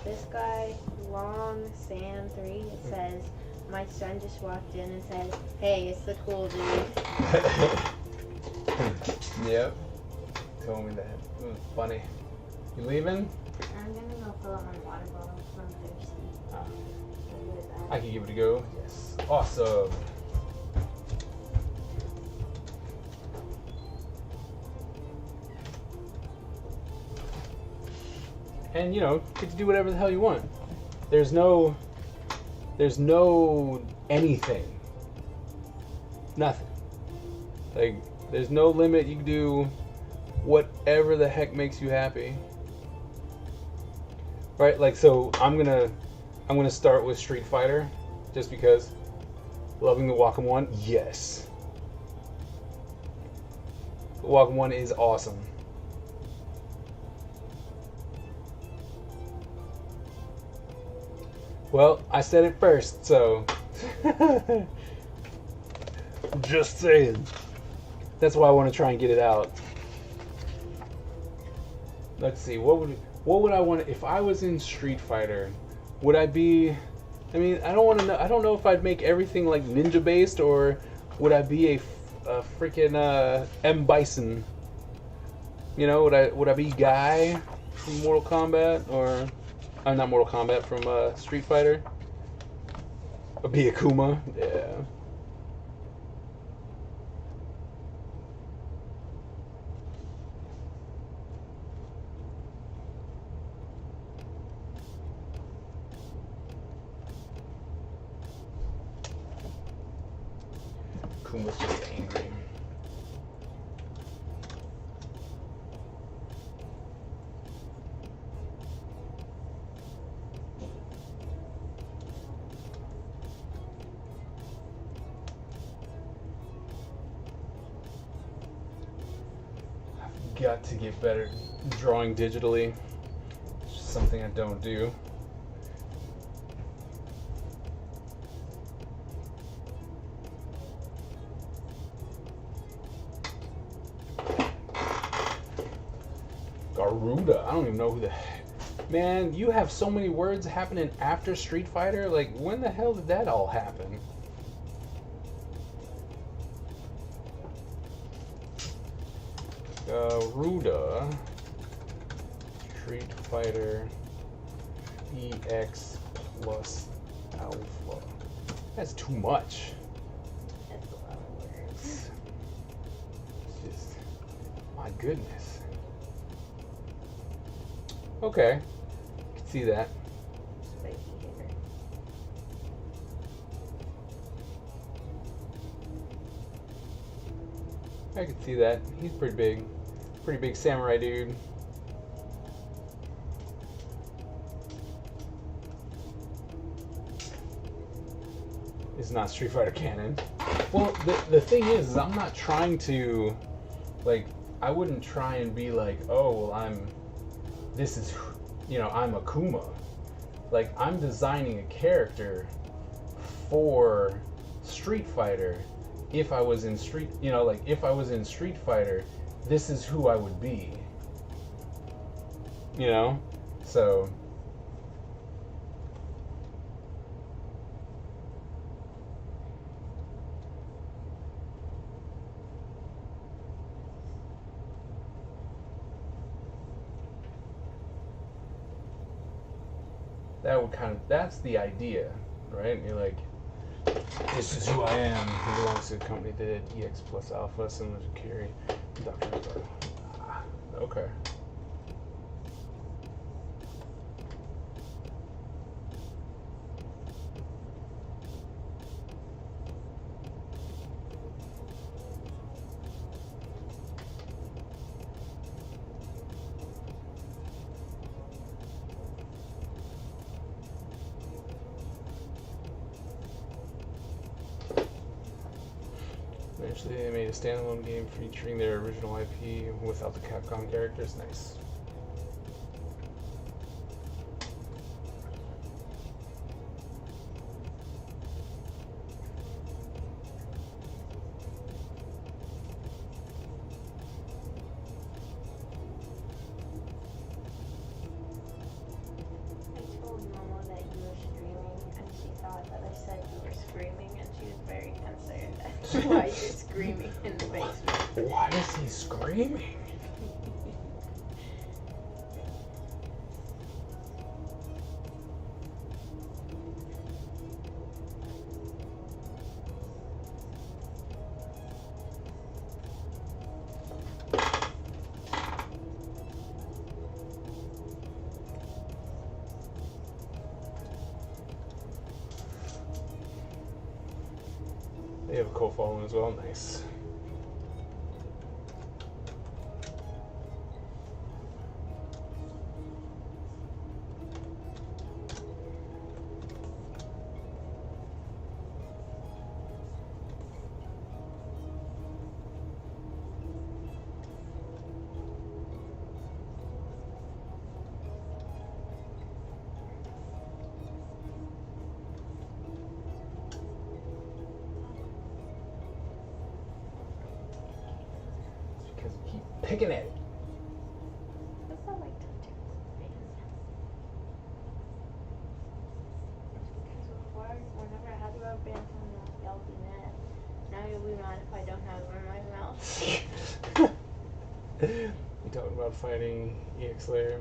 This guy, Long Sam 3, it says, my son just walked in and said, hey, it's the cool dude. Yep. Told me that. It was funny. You leaving? I'm gonna go fill up my water bottle because I'm thirsty. I can give it a go. Yes. Awesome. And, you know, get to do whatever the hell you want. There's no anything. Nothing. Like, there's no limit. You can do whatever the heck makes you happy. Right? Like, so I'm gonna start with Street Fighter, just because. Loving the Wacom 1, yes. The Wacom 1 is awesome. Well, I said it first, so just saying. That's why I want to try and get it out. Let's see, what would I want if I was in Street Fighter? Would I be? I mean, I don't know if I'd make everything like ninja based, or would I be a freaking M Bison? You know, would I be Guy? from Mortal Kombat, or not Mortal Kombat, from Street Fighter. Be Akuma, yeah. Akuma's just angry. Got to get better drawing digitally. It's just something I don't do. Garuda, I don't even know who the heck. Man, you have so many words happening after Street Fighter. Like, when the hell did that all happen? Garuda, Street Fighter EX plus Alpha. That's too much. That's a lot of words. It's just, my goodness. Okay, I can see that. Spiky hair. I can see that. He's pretty big. Pretty big samurai dude. It's not Street Fighter canon. Well, the thing is I'm not trying to, like, I wouldn't try and be like, oh, well, I'm Akuma. Like, I'm designing a character for Street Fighter. If I was in if I was in Street Fighter, this is who I would be. You know? So that's the idea, right? And you're like, this is who I am. He belongs to the company that did EX plus Alpha, similar to Curie. Dr. Okay. Eventually they made a standalone game featuring their original IP without the Capcom characters. Nice. I told Mama that you were screaming, and she thought that I said you were screaming, and she was very concerned as to why you're screaming in the basement. Why is he screaming? They have a co-following as well. Nice. Because you keep picking at it. That's not like touching something. Because before, whenever I had to rub bands on mouth, y'all be mad. Now you'll be mad if I don't have them in my mouth. We talking about fighting EX Layer.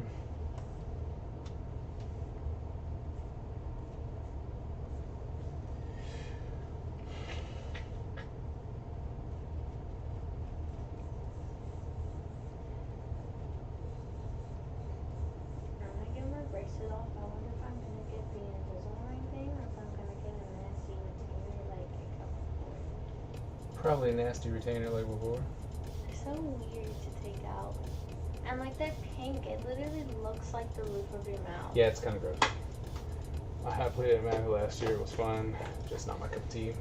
Probably a nasty retainer like before. They're so weird to take out. And like they're pink, it literally looks like the roof of your mouth. Yeah, it's kind of gross. I had put it in my mouth last year. It was fun. Just not my cup of tea.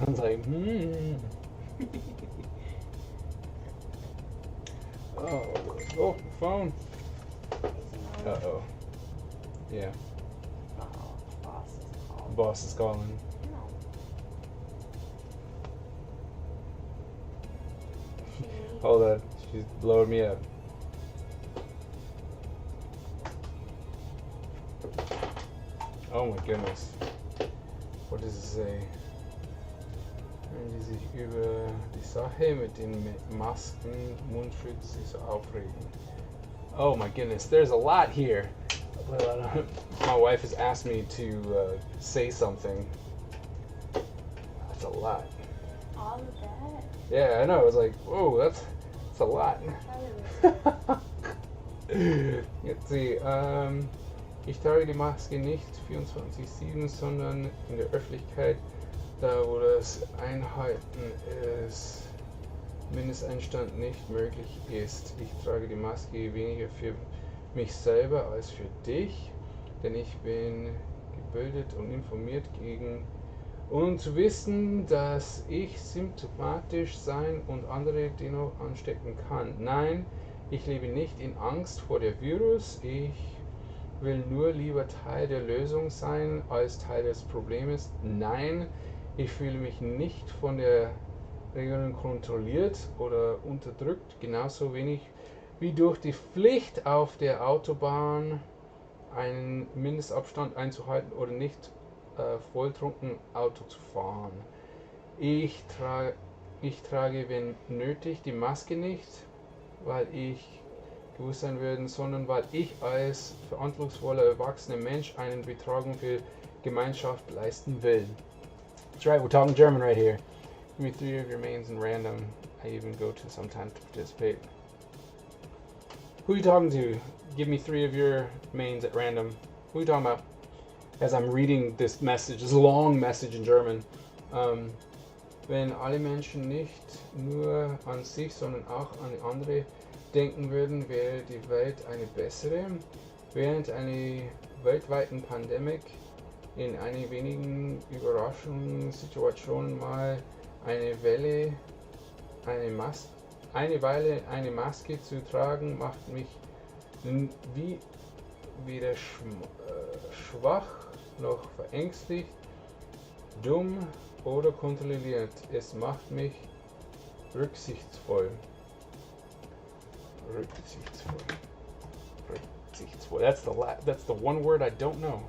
I was like, Oh, phone. Uh-oh. Yeah. Uh-oh, boss is calling. Boss is calling. No. Hold on. She's blowing me up. Oh my goodness. What does it say? Wenn die sich über die Sache mit den Masken, Mundschutz sich so aufregen. Oh my goodness, there's a lot here. My wife has asked me to say something. That's a lot. All of that? Yeah, I know. I was like, whoa, that's a lot. Jetzt see, ich trage die Maske nicht 24/7, sondern in der Öffentlichkeit, da wo das Einhalten des Mindesteinstand nicht möglich ist. Ich trage die Maske weniger für mich selber als für dich, denn ich bin gebildet und informiert und zu wissen, dass ich symptomatisch sein und andere dennoch anstecken kann. Nein, ich lebe nicht in Angst vor dem Virus. Ich will nur lieber Teil der Lösung sein als Teil des Problems. Nein, ich fühle mich nicht von der Regierung kontrolliert oder unterdrückt, genauso wenig wie durch die Pflicht auf der Autobahn einen Mindestabstand einzuhalten oder nicht volltrunken Auto zu fahren. Ich trage, wenn nötig, die Maske nicht, weil ich gewusst sein würde, sondern weil ich als verantwortungsvoller erwachsener Mensch einen Beitrag für Gemeinschaft leisten will. That's right, we're talking German right here. Give me 3 of your mains in random. I even go to sometimes to participate. Who are you talking to? Give me 3 of your mains at random. Who are you talking about? As I'm reading this message, this long message in German. Wenn alle Menschen nicht nur an sich, sondern auch an andere denken würden, wäre die Welt eine bessere. Während einer weltweiten Pandemie in einigen wenigen Überraschungssituationen mal eine Weile eine Maske zu tragen, macht mich weder schwach noch verängstigt, dumm oder kontrolliert. Es macht mich rücksichtsvoll. Rücksichtsvoll. That's the one word I don't know.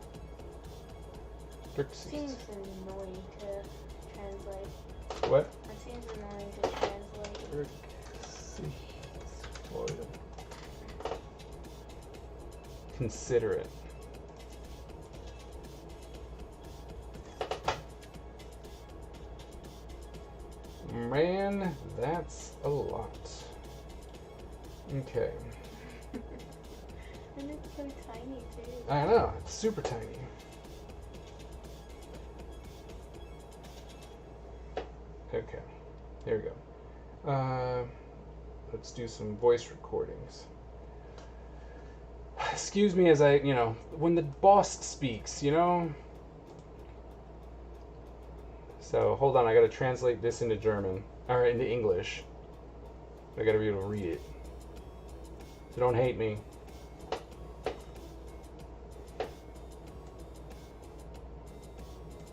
Seems annoying to translate. What? It seems annoying to translate. Rücksichtsvoll. Considerate. Man, that's a lot. Okay. And it's so tiny too. I know, it's super tiny. Okay, here we go. Let's do some voice recordings. Excuse me as I, when the boss speaks, So, hold on, I gotta translate this into German, or into English. I gotta be able to read it. So don't hate me.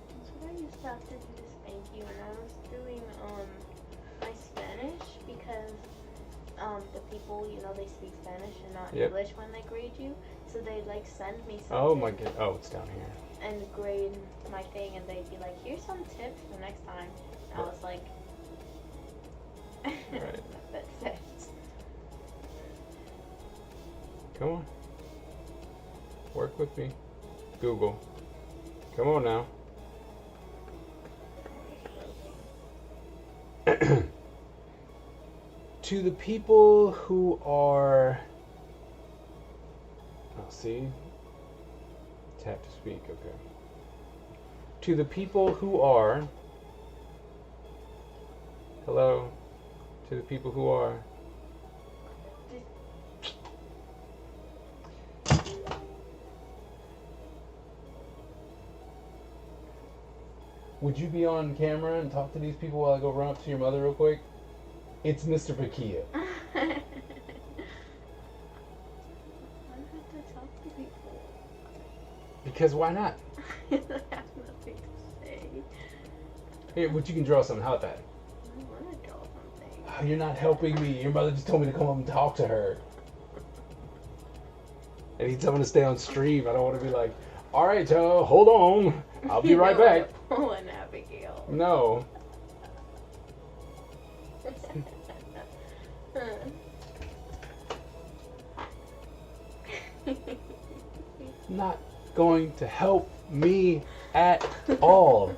That's what I used to have to do to spank you when I was doing my Spanish, because the people, they speak Spanish and not English when they grade you, so they'd send me something. Oh my god! Oh, it's down here. And grade my thing, and they'd be like, "Here's some tips for next time." And I was like, Right. "That's it." Come on. Work with me. Google. Come on now. To the people who are... Oh, see? Tap to speak, okay. To the people who are Hello to the people who are. Would you be on camera and talk to these people while I go run up to your mother real quick? It's Mr. Pakia. I don't have to talk to people. Because why not? I have nothing to say. Here, but you can draw something. How about that? I want to draw something. Oh, you're not helping me. Your mother just told me to come up and talk to her. And he's telling me to stay on stream. I don't want to be like, all right, hold on. I'll be right back. Oh, and Abigail. No. Not going to help me at all.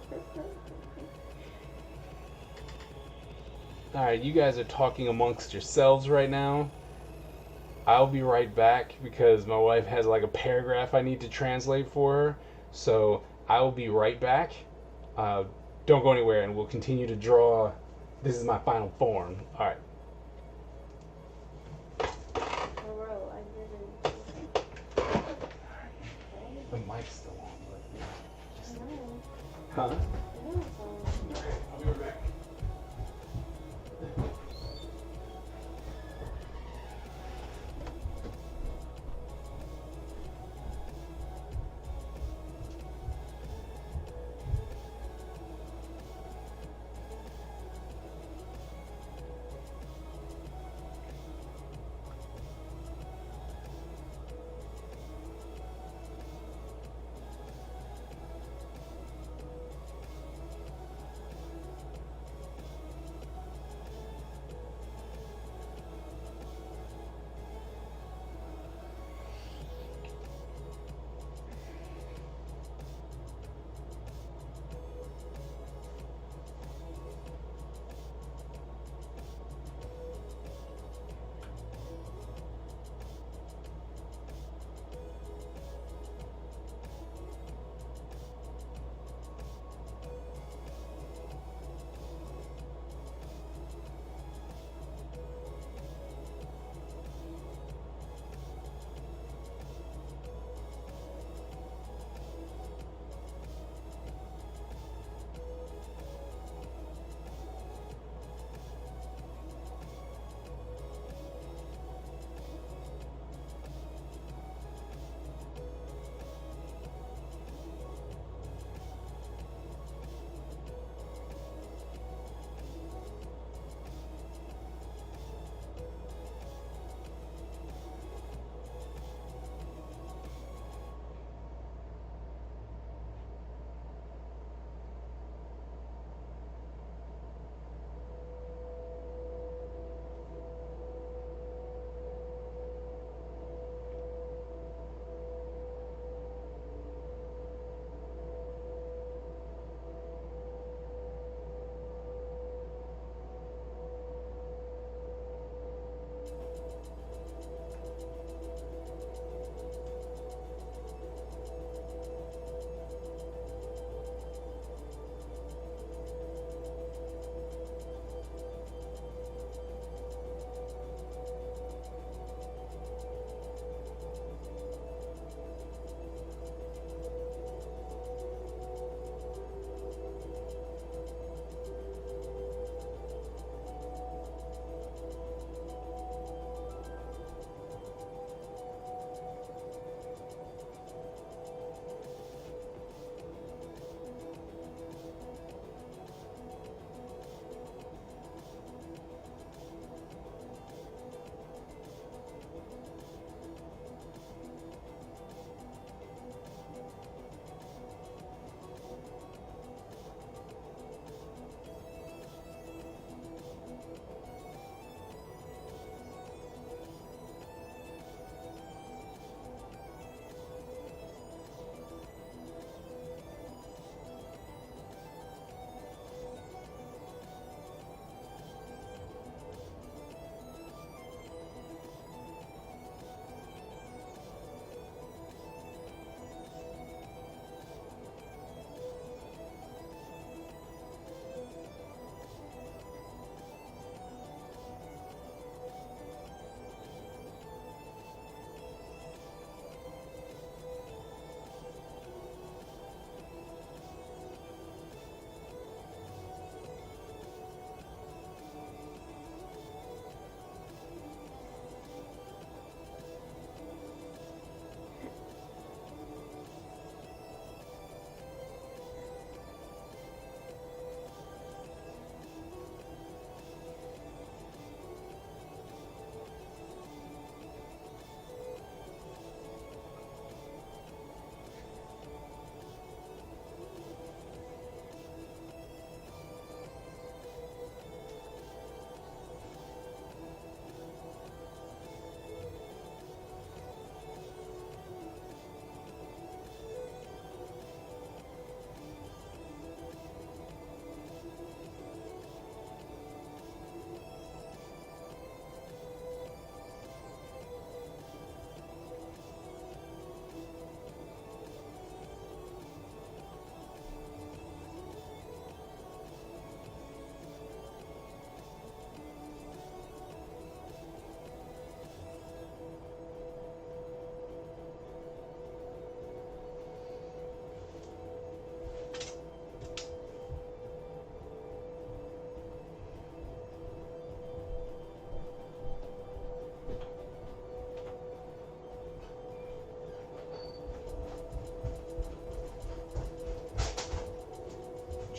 Alright, you guys are talking amongst yourselves right now. I'll be right back because my wife has like a paragraph I need to translate for her. So I will be right back. Don't go anywhere and we'll continue to draw. This is my final form. Alright. The mic's still on, but... Huh? Alright, I'll be right back.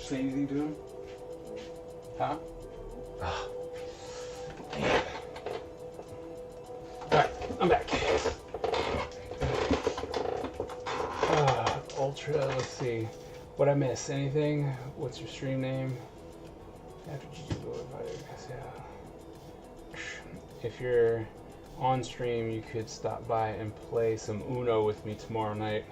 say anything to him? Huh? Ah. Alright, I'm back. Ultra, let's see. What'd I miss? Anything? What's your stream name? After GG go yeah. If you're on stream, you could stop by and play some Uno with me tomorrow night.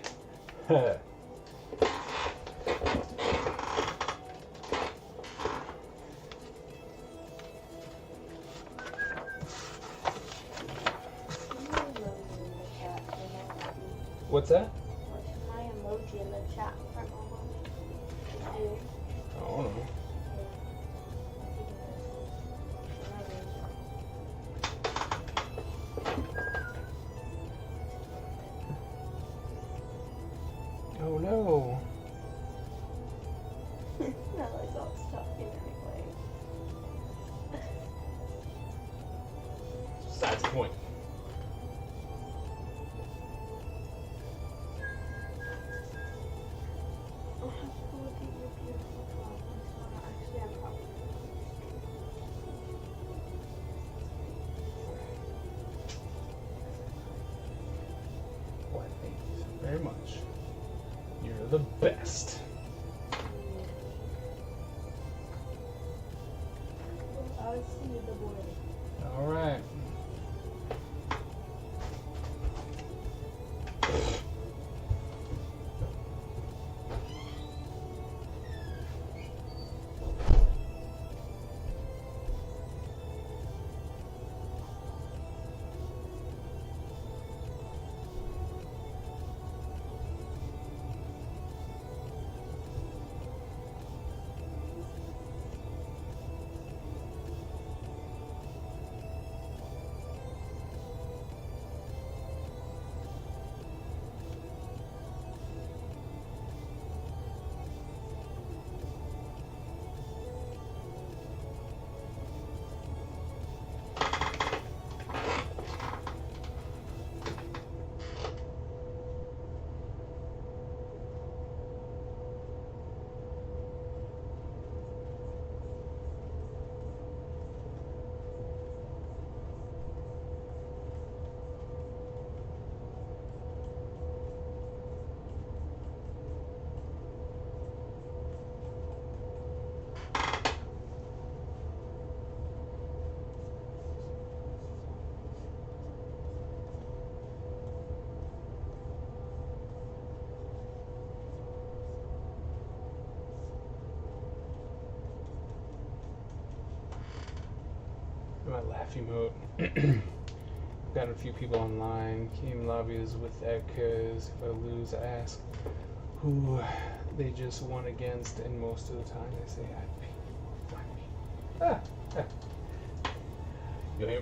What's that? What's my emoji in the chat for a moment? I don't know. Oh no. No, it's all stuck in anyway. Besides the point. I'll have to look at your beautiful drawings. Actually, I'm probably Well, thank you so very much. You're the best. I'll see the boy. All right. My laugh emote. Got a few people online. Game lobbies with Ekkas. If I lose, I ask who they just won against, and most of the time they say I'd be. You're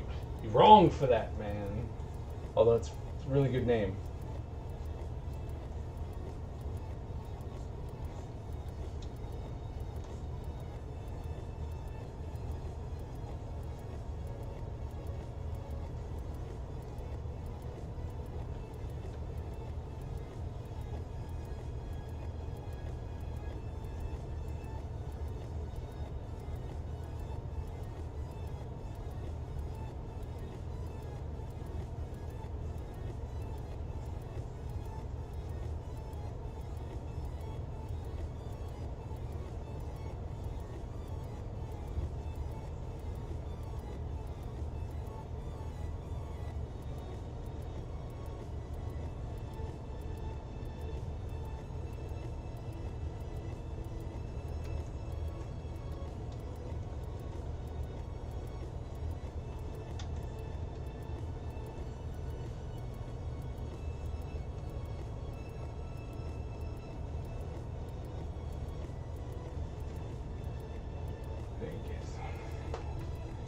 wrong for that, man. Although it's a really good name.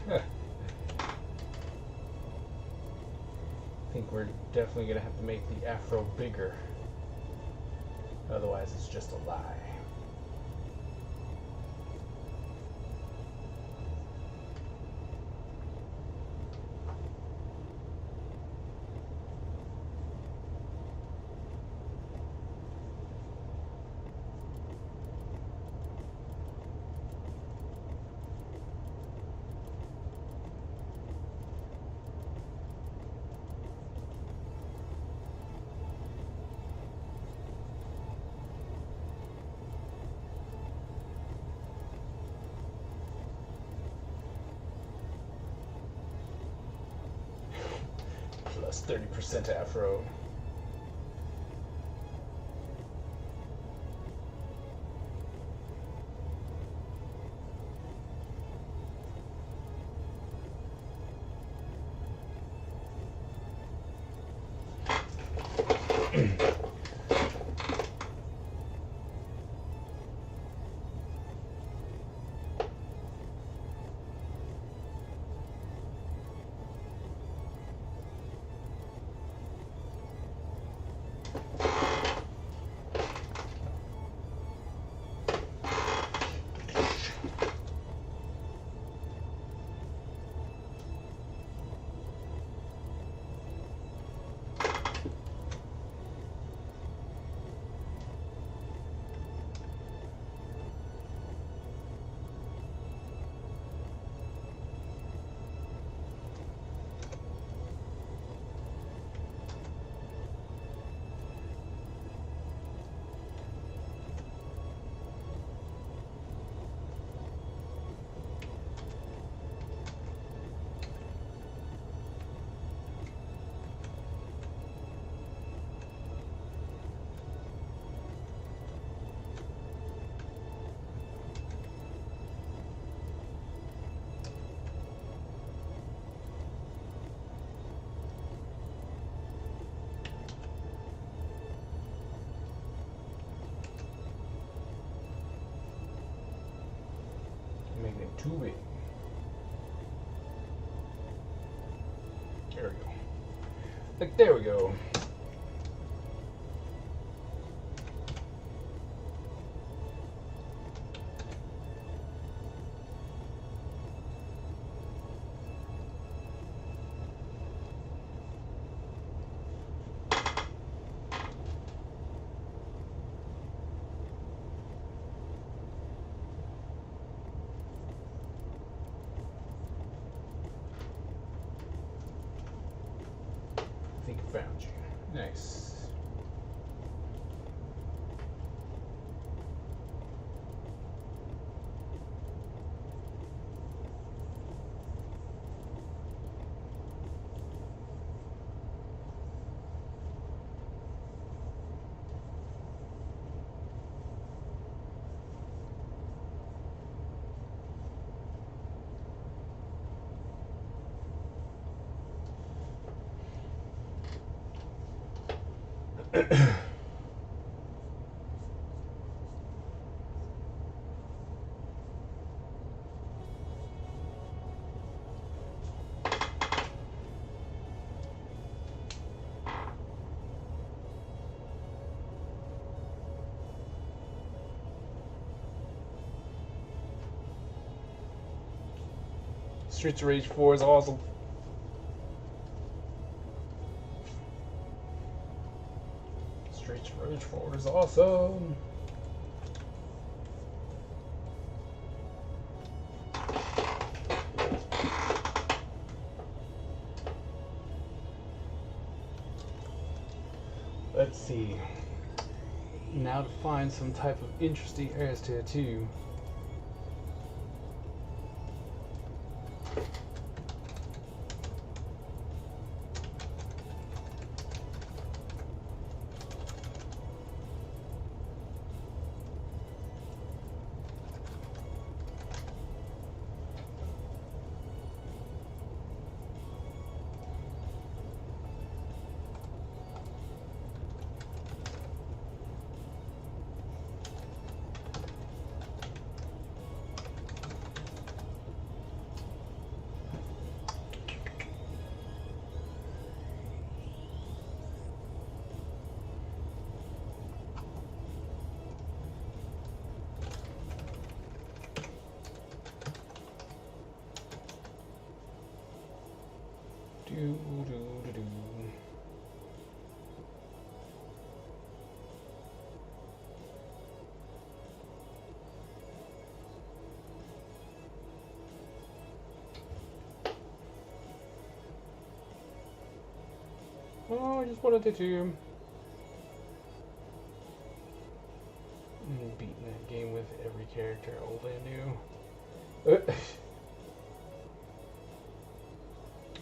I think we're definitely going to have to make the afro bigger. Otherwise, it's just a lie. Plus 30% afro. Making it too big. There we go. Like, there we go. I think I found you. Nice. Streets of Rage 4 is awesome. Streets of Rage 4 is awesome. Let's see. Now to find some type of interesting ass tattoo. Oh, I just wanted to do. Beating that game with every character, old and new.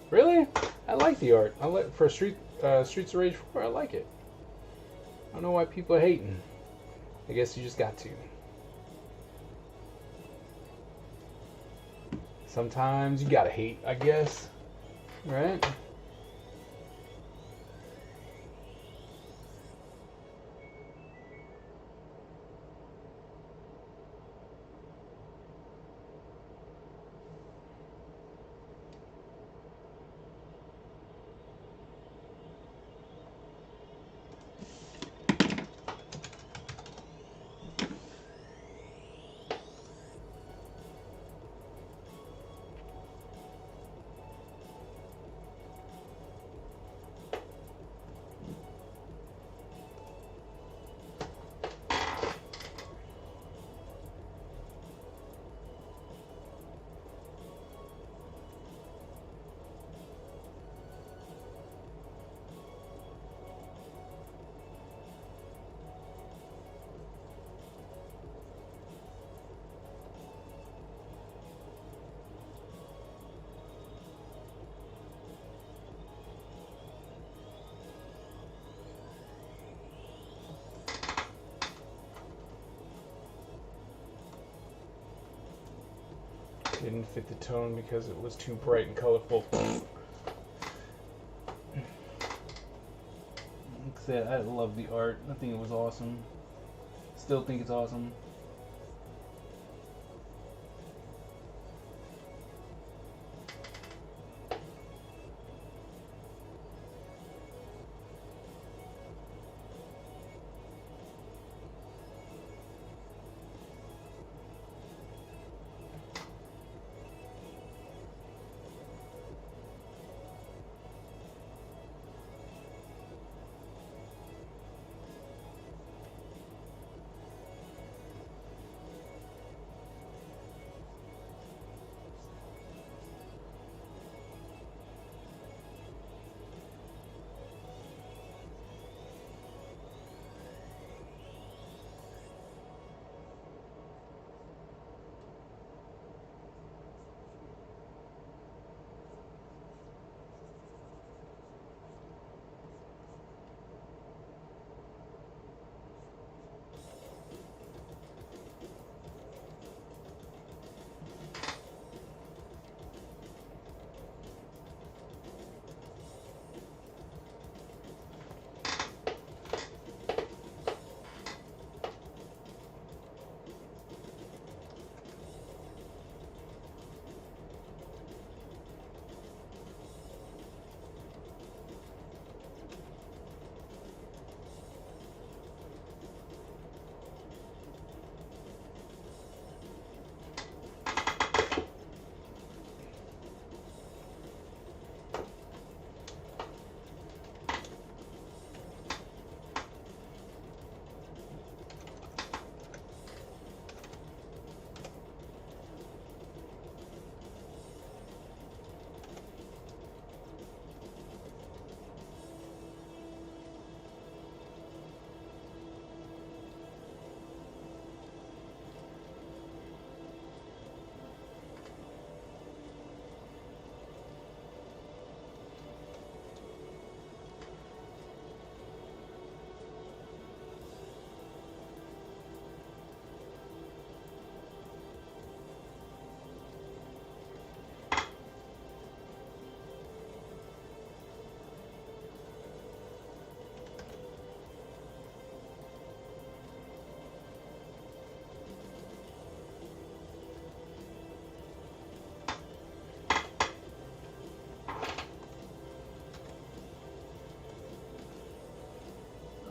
Really? I like the art. I like for Streets of Rage 4. I like it. I don't know why people are hating. I guess you just got to. Sometimes you gotta hate, I guess. Right? Didn't fit the tone because it was too bright and colorful. I love the art. I think it was awesome. Still think it's awesome.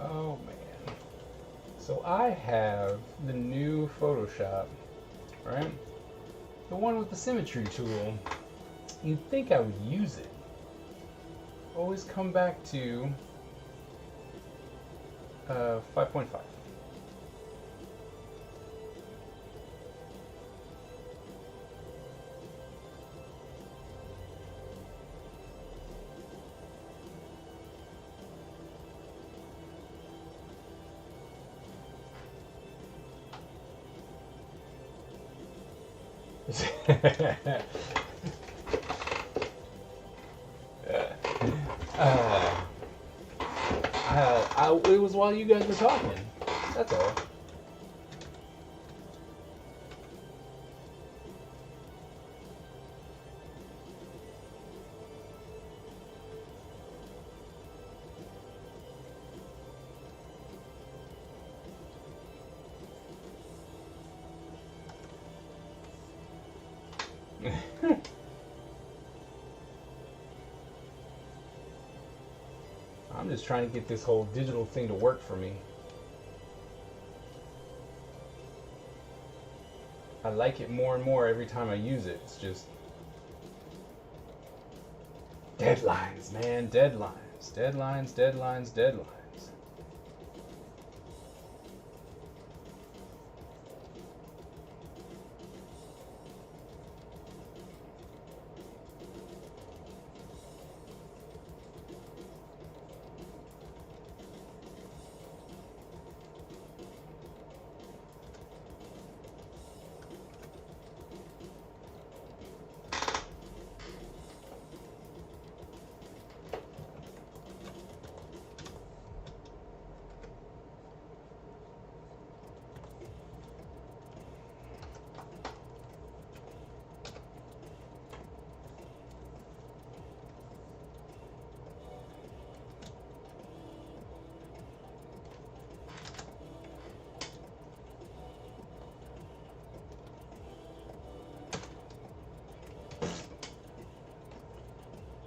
Oh man. So I have the new Photoshop, right? The one with the symmetry tool. You'd think I would use it. Always come back to 5.5. It was while you guys were talking. That's all. I'm just trying to get this whole digital thing to work for me. I like it more and more every time I use it. It's just deadlines, man, deadlines, deadlines, deadlines, deadlines.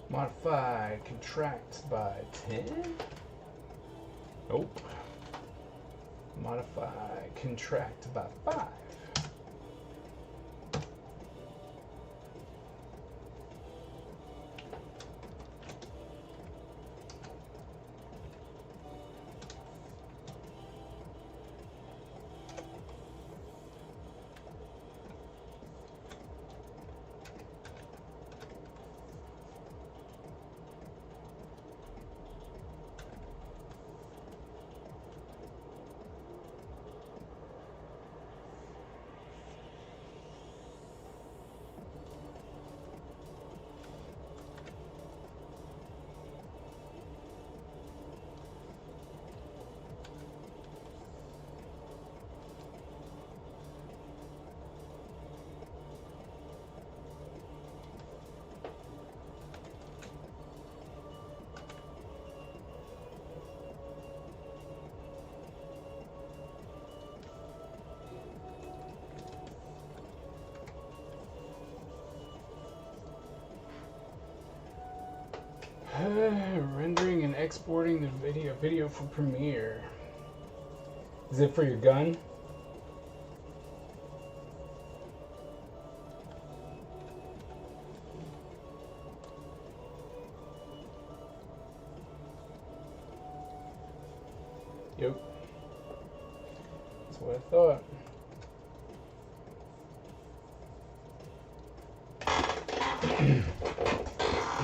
Modify, contract by 10? Nope. Modify, contract by 5. Rendering and exporting the video for Premiere. Is it for your gun? Yep. That's what I thought.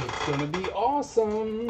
It's gonna be awesome.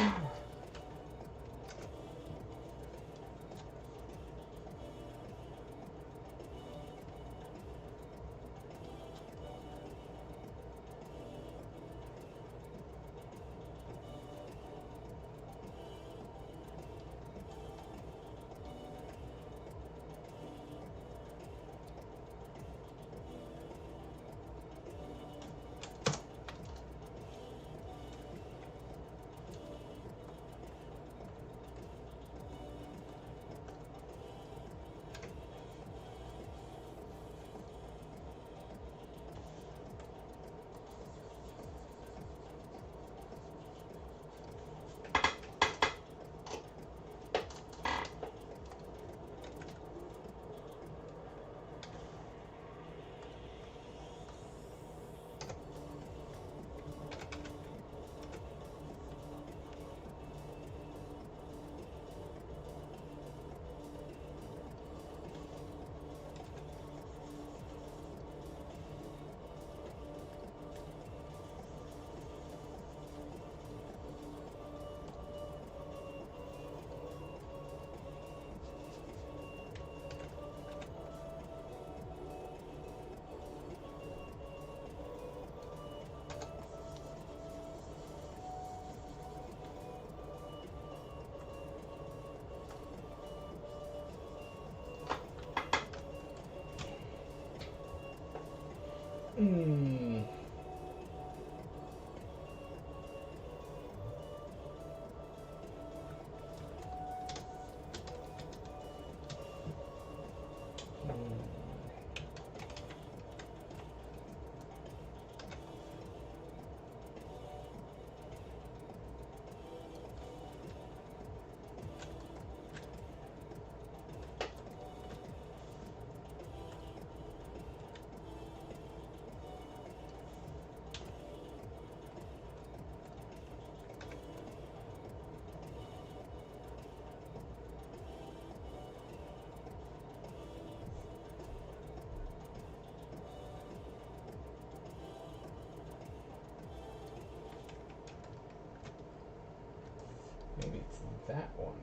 Maybe it's that one.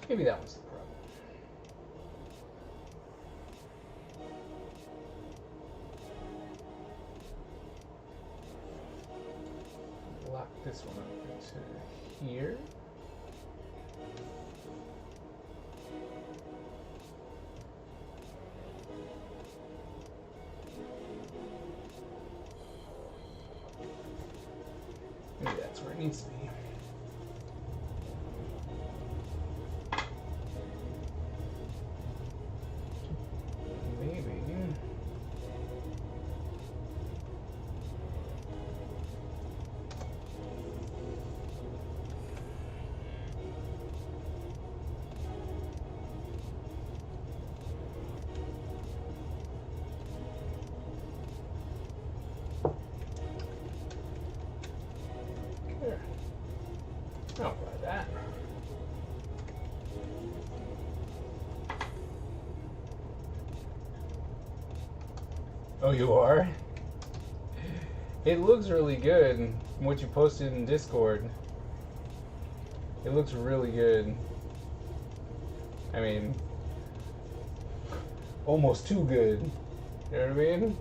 Maybe that one's the problem. Lock this one up into here. Maybe that's where it needs to be. I'll buy that. Oh, you are? It looks really good from what you posted in Discord. It looks really good. I mean, almost too good. You know what I mean?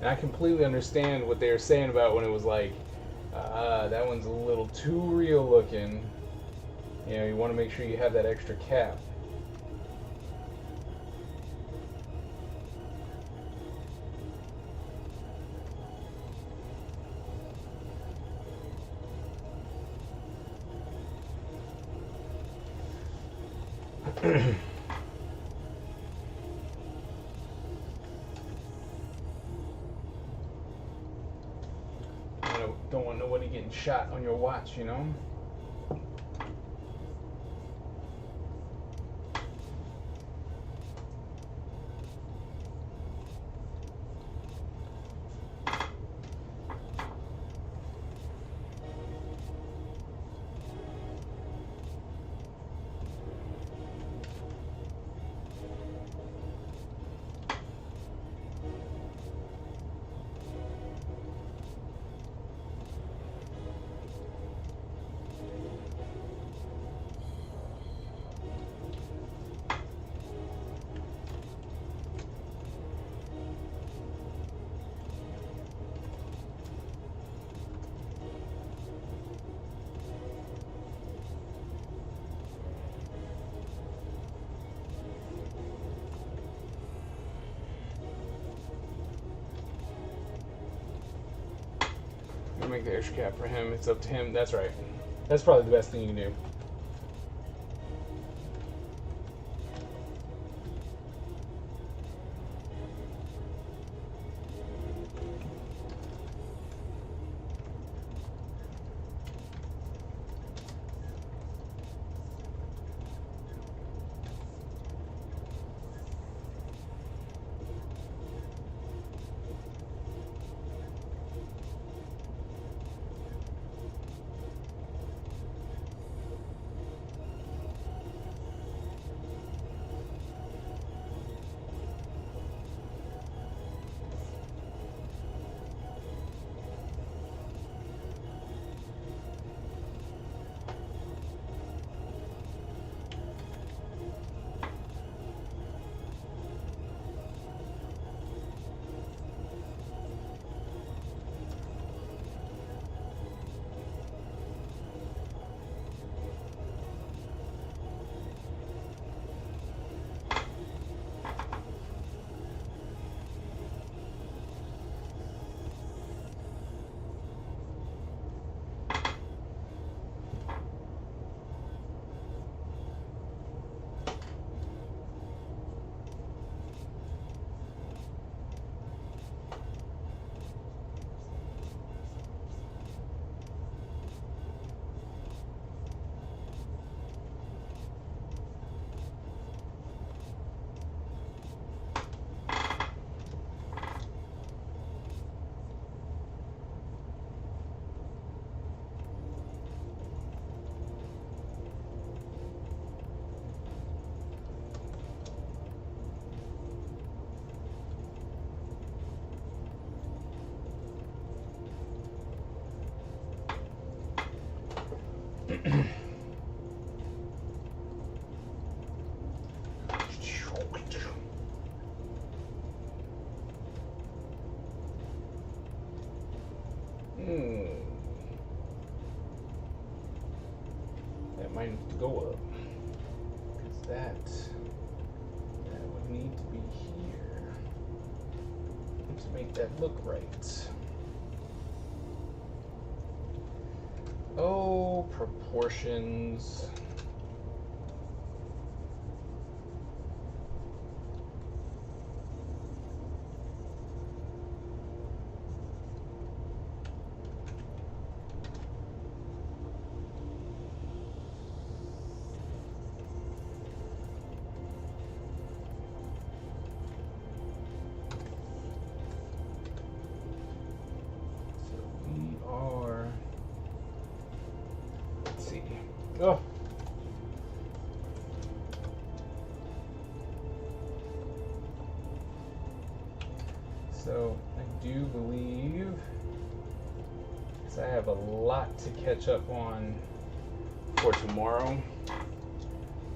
And I completely understand what they were saying about when it was like, that one's a little too real looking. You know, you want to make sure you have that extra cap. Don't want nobody getting shot on your watch, you know? Make the extra cap for him. It's up to him. That's right. That's probably the best thing you can do. That might need to go up. Because that would need to be here to make that look right. Oh, proportions. Oh. So I do believe, because I have a lot to catch up on for tomorrow.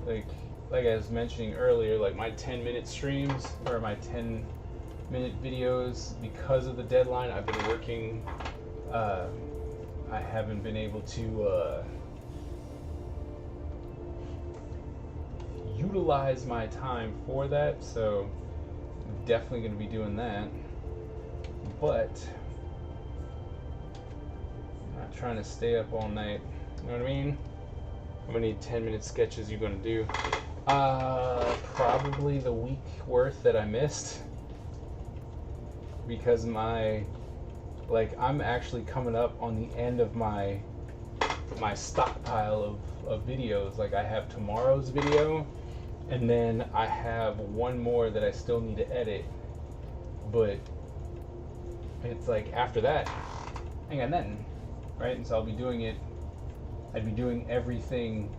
Like I was mentioning earlier, like my 10-minute streams or my 10-minute videos, because of the deadline, I've been working. I haven't been able to utilize my time for that, so I'm definitely going to be doing that. But I'm not trying to stay up all night. You know what I mean? How many 10-minute sketches you going to do? Probably the week worth that I missed, because I'm actually coming up on the end of my stockpile of videos. Like, I have tomorrow's video, and then I have one more that I still need to edit, but it's like after that I ain't got nothing, right? And so I'd be doing everything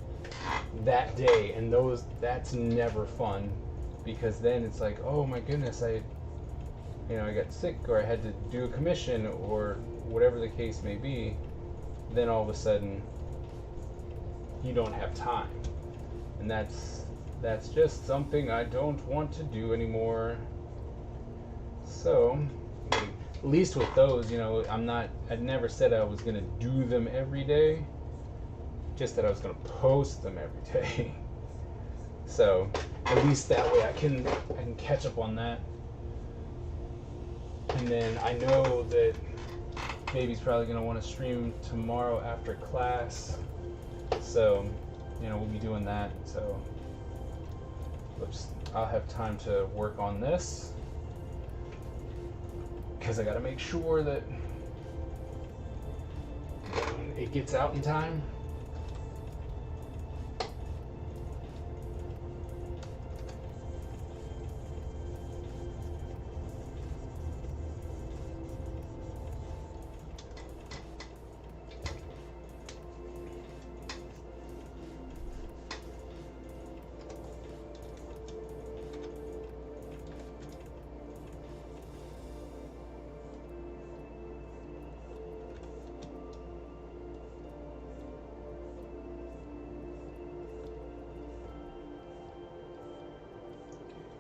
that day, and that's never fun, because then it's like, oh my goodness, I got sick, or I had to do a commission, or whatever the case may be. Then all of a sudden you don't have time, and that's just something I don't want to do anymore. So at least with those, I never said I was gonna do them every day, just that I was gonna post them every day. So at least that way I can catch up on that. And then I know that baby's probably gonna want to stream tomorrow after class, so we'll be doing that. So I'll have time to work on this, because I got to make sure that it gets out in time.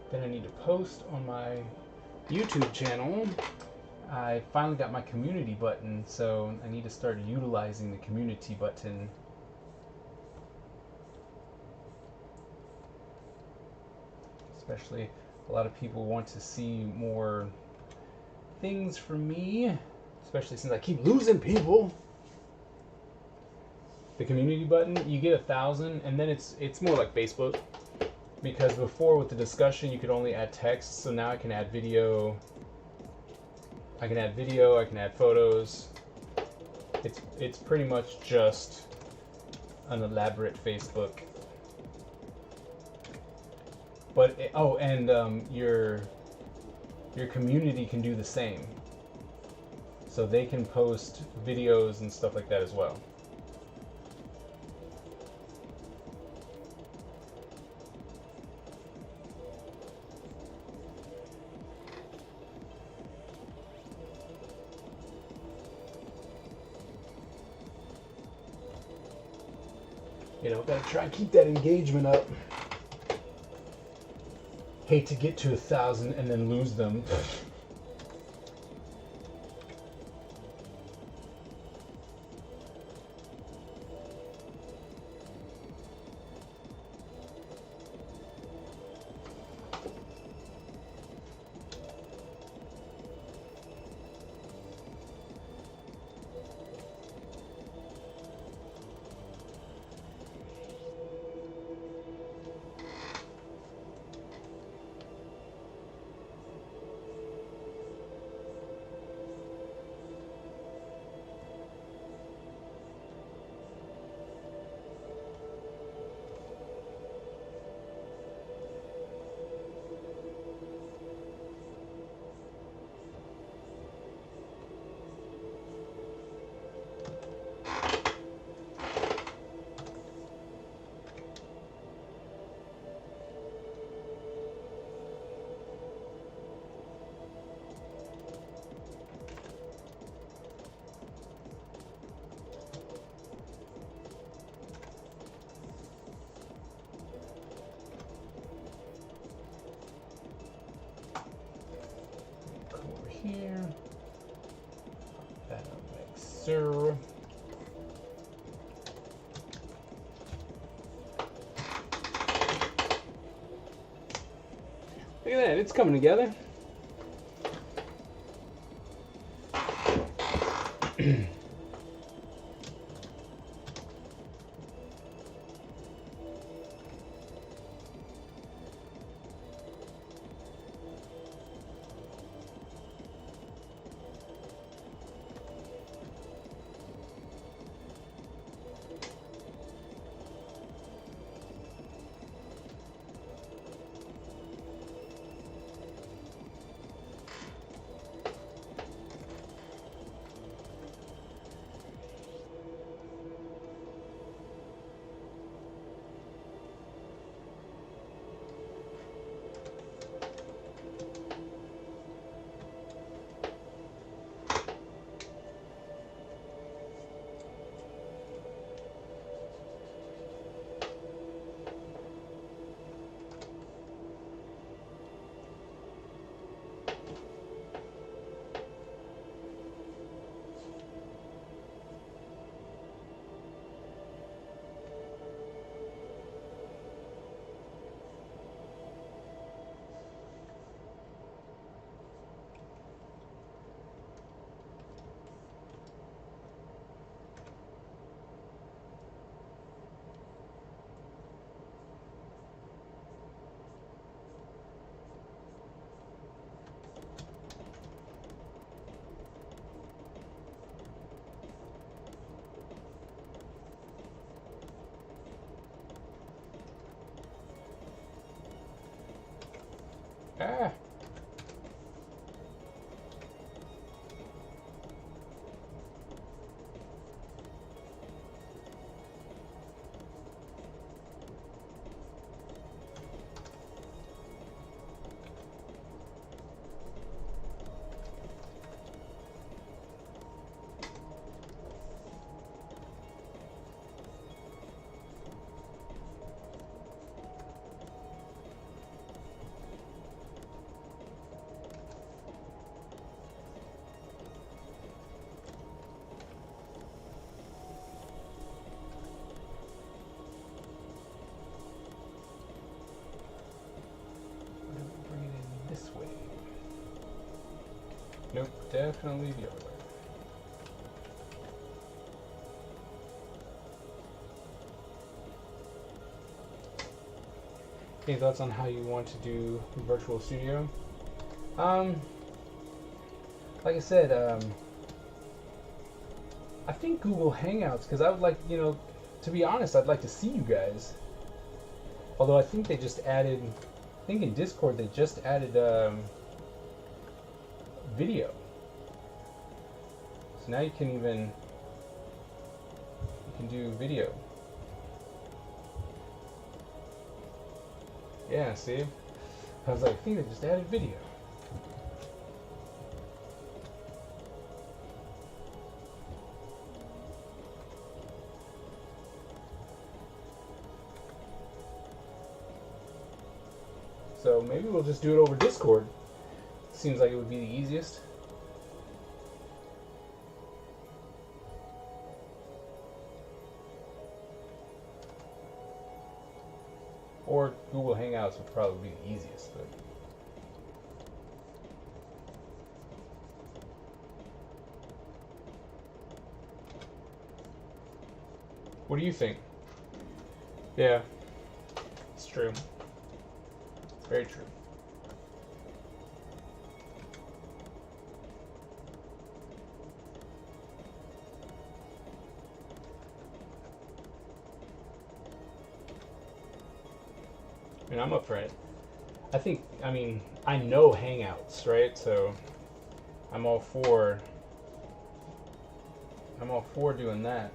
Then I need to post on my YouTube channel. I finally got my community button, so I need to start utilizing the community button. Especially, a lot of people want to see more things from me, especially since I keep losing people. The community button, you get 1,000, and then it's more like Facebook. Because before, with the discussion, you could only add text, so now I can add video. I can add photos. It's pretty much just an elaborate Facebook. But your community can do the same. So they can post videos and stuff like that as well. You know, gotta try and keep that engagement up. Hate to get to 1,000 and then lose them. Here. That mixer. Look at that, it's coming together. Ah. This way. Nope, definitely the other way. Any thoughts on how you want to do virtual studio? Like I said, I think Google Hangouts, because I would like, to be honest, I'd like to see you guys. Although I think they just added, I think in Discord they just added video. So now you can do video. Yeah, see? I was like, I think they just added video. so maybe we'll just do it over Discord. Seems like it would be the easiest. Or Google Hangouts would probably be the easiest, but what do you think? Yeah, it's true. It's very true. I mean, I'm up for it. I mean, I know Hangouts, right? So I'm all for doing that.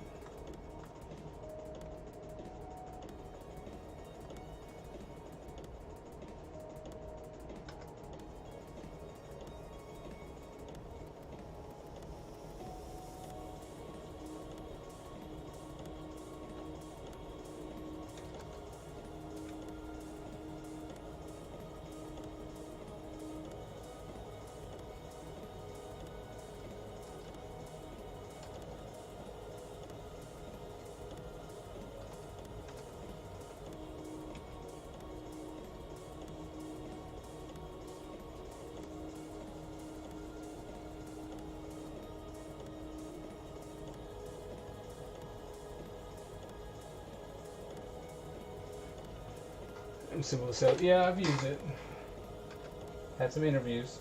I'm simple to say. Yeah, I've used it. Had some interviews.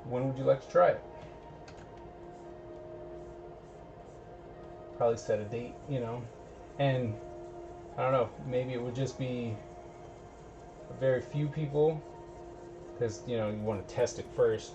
When would you like to try it? Probably set a date, you know. And I don't know, maybe it would just be a very few people because, you know, you want to test it first.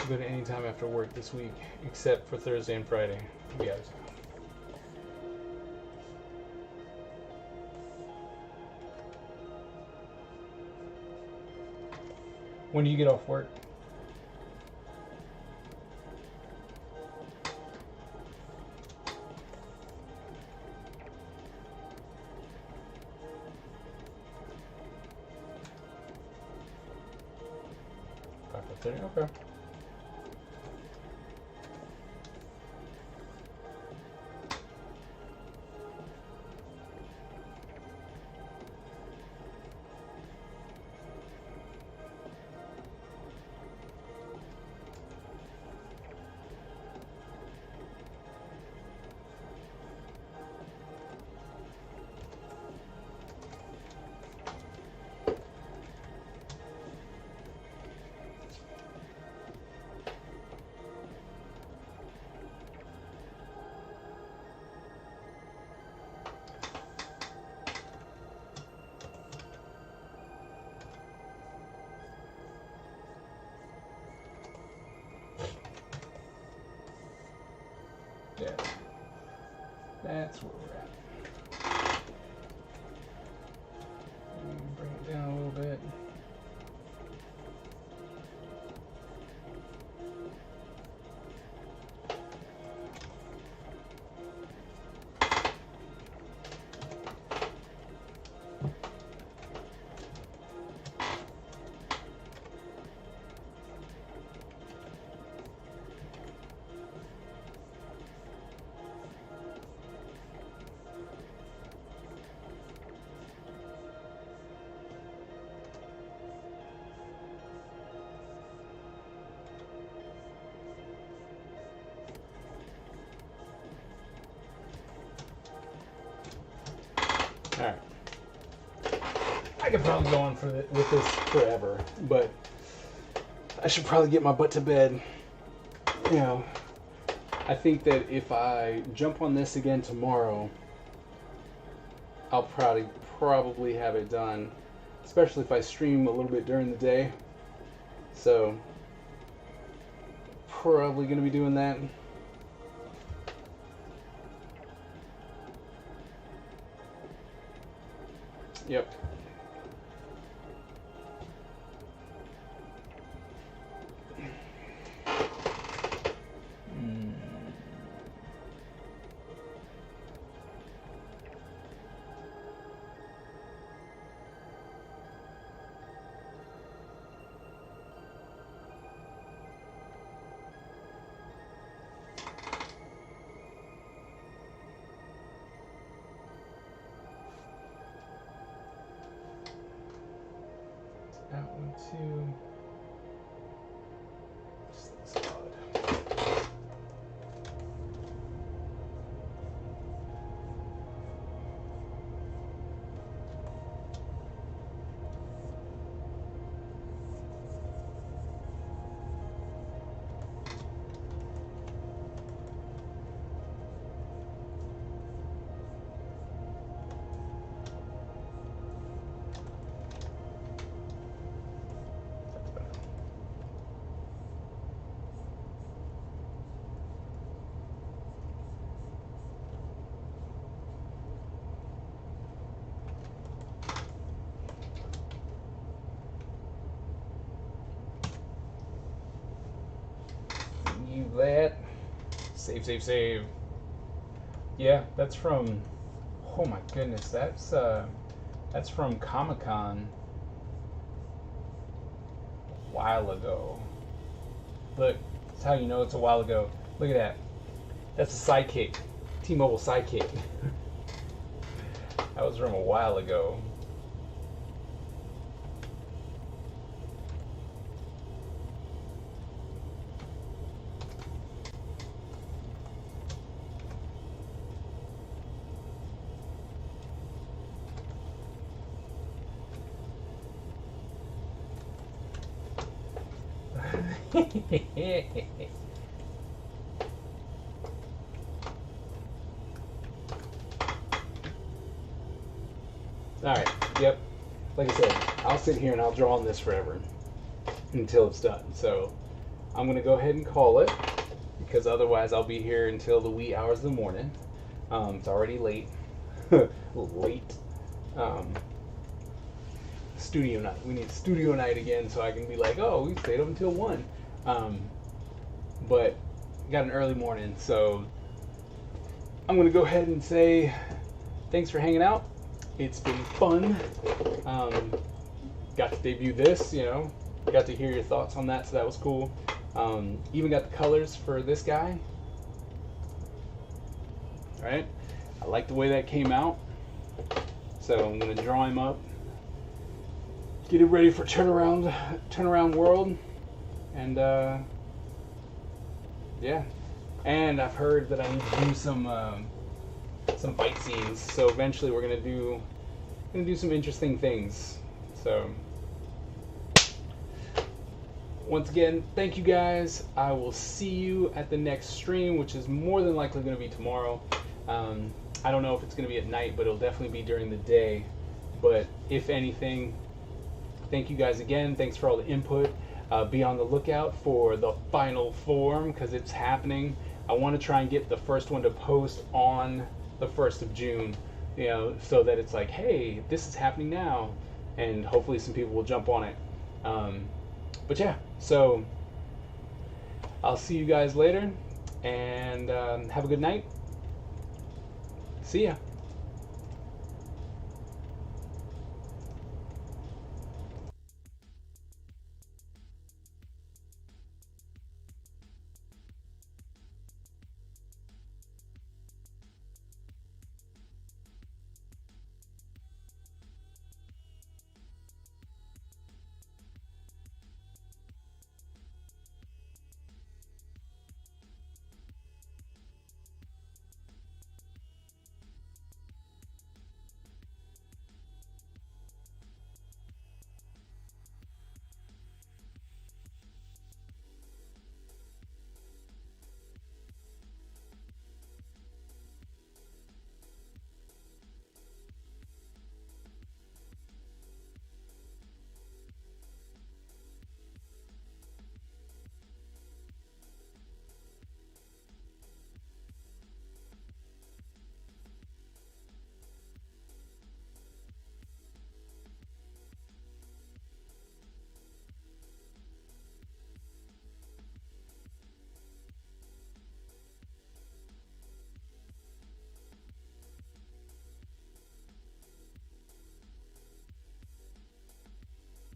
Good any time after work this week, except for Thursday and Friday. I'll be out of town. When do you get off work? Okay. Yeah, that's where we're at. All right. I could probably go on with this forever, but I should probably get my butt to bed. You know, I think that if I jump on this again tomorrow, I'll probably have it done, especially if I stream a little bit during the day. So, probably going to be doing that. Yep. That one too. Just this odd. That. Save. Yeah, that's from. Oh my goodness, that's from Comic-Con a while ago. Look, that's how you know it's a while ago. Look at that. That's a sidekick, T-Mobile sidekick. That was from a while ago. Alright, yep. Like I said, I'll sit here and I'll draw on this forever until it's done. So I'm going to go ahead and call it, because otherwise I'll be here until the wee hours of the morning. It's already late. Late. Studio night. We need studio night again so I can be like, oh, we stayed up until 1. But got an early morning, so I'm going to go ahead and say thanks for hanging out. It's been fun. Got to debut this, you know. Got to hear your thoughts on that, so that was cool. Even got the colors for this guy. Alright. I like the way that came out. So I'm going to draw him up. Get it ready for turnaround world. And yeah. And I've heard that I need to do some fight scenes. So eventually we're gonna do some interesting things. So once again, thank you guys. I will see you at the next stream, which is more than likely gonna be tomorrow. I don't know if it's gonna be at night, but it'll definitely be during the day. But if anything, thank you guys again. Thanks for all the input. Be on the lookout for the final form, because it's happening. I want to try and get the first one to post on the 1st of June, you know, so that it's like, hey, this is happening now, and hopefully some people will jump on it. But yeah, so I'll see you guys later, and have a good night. See ya.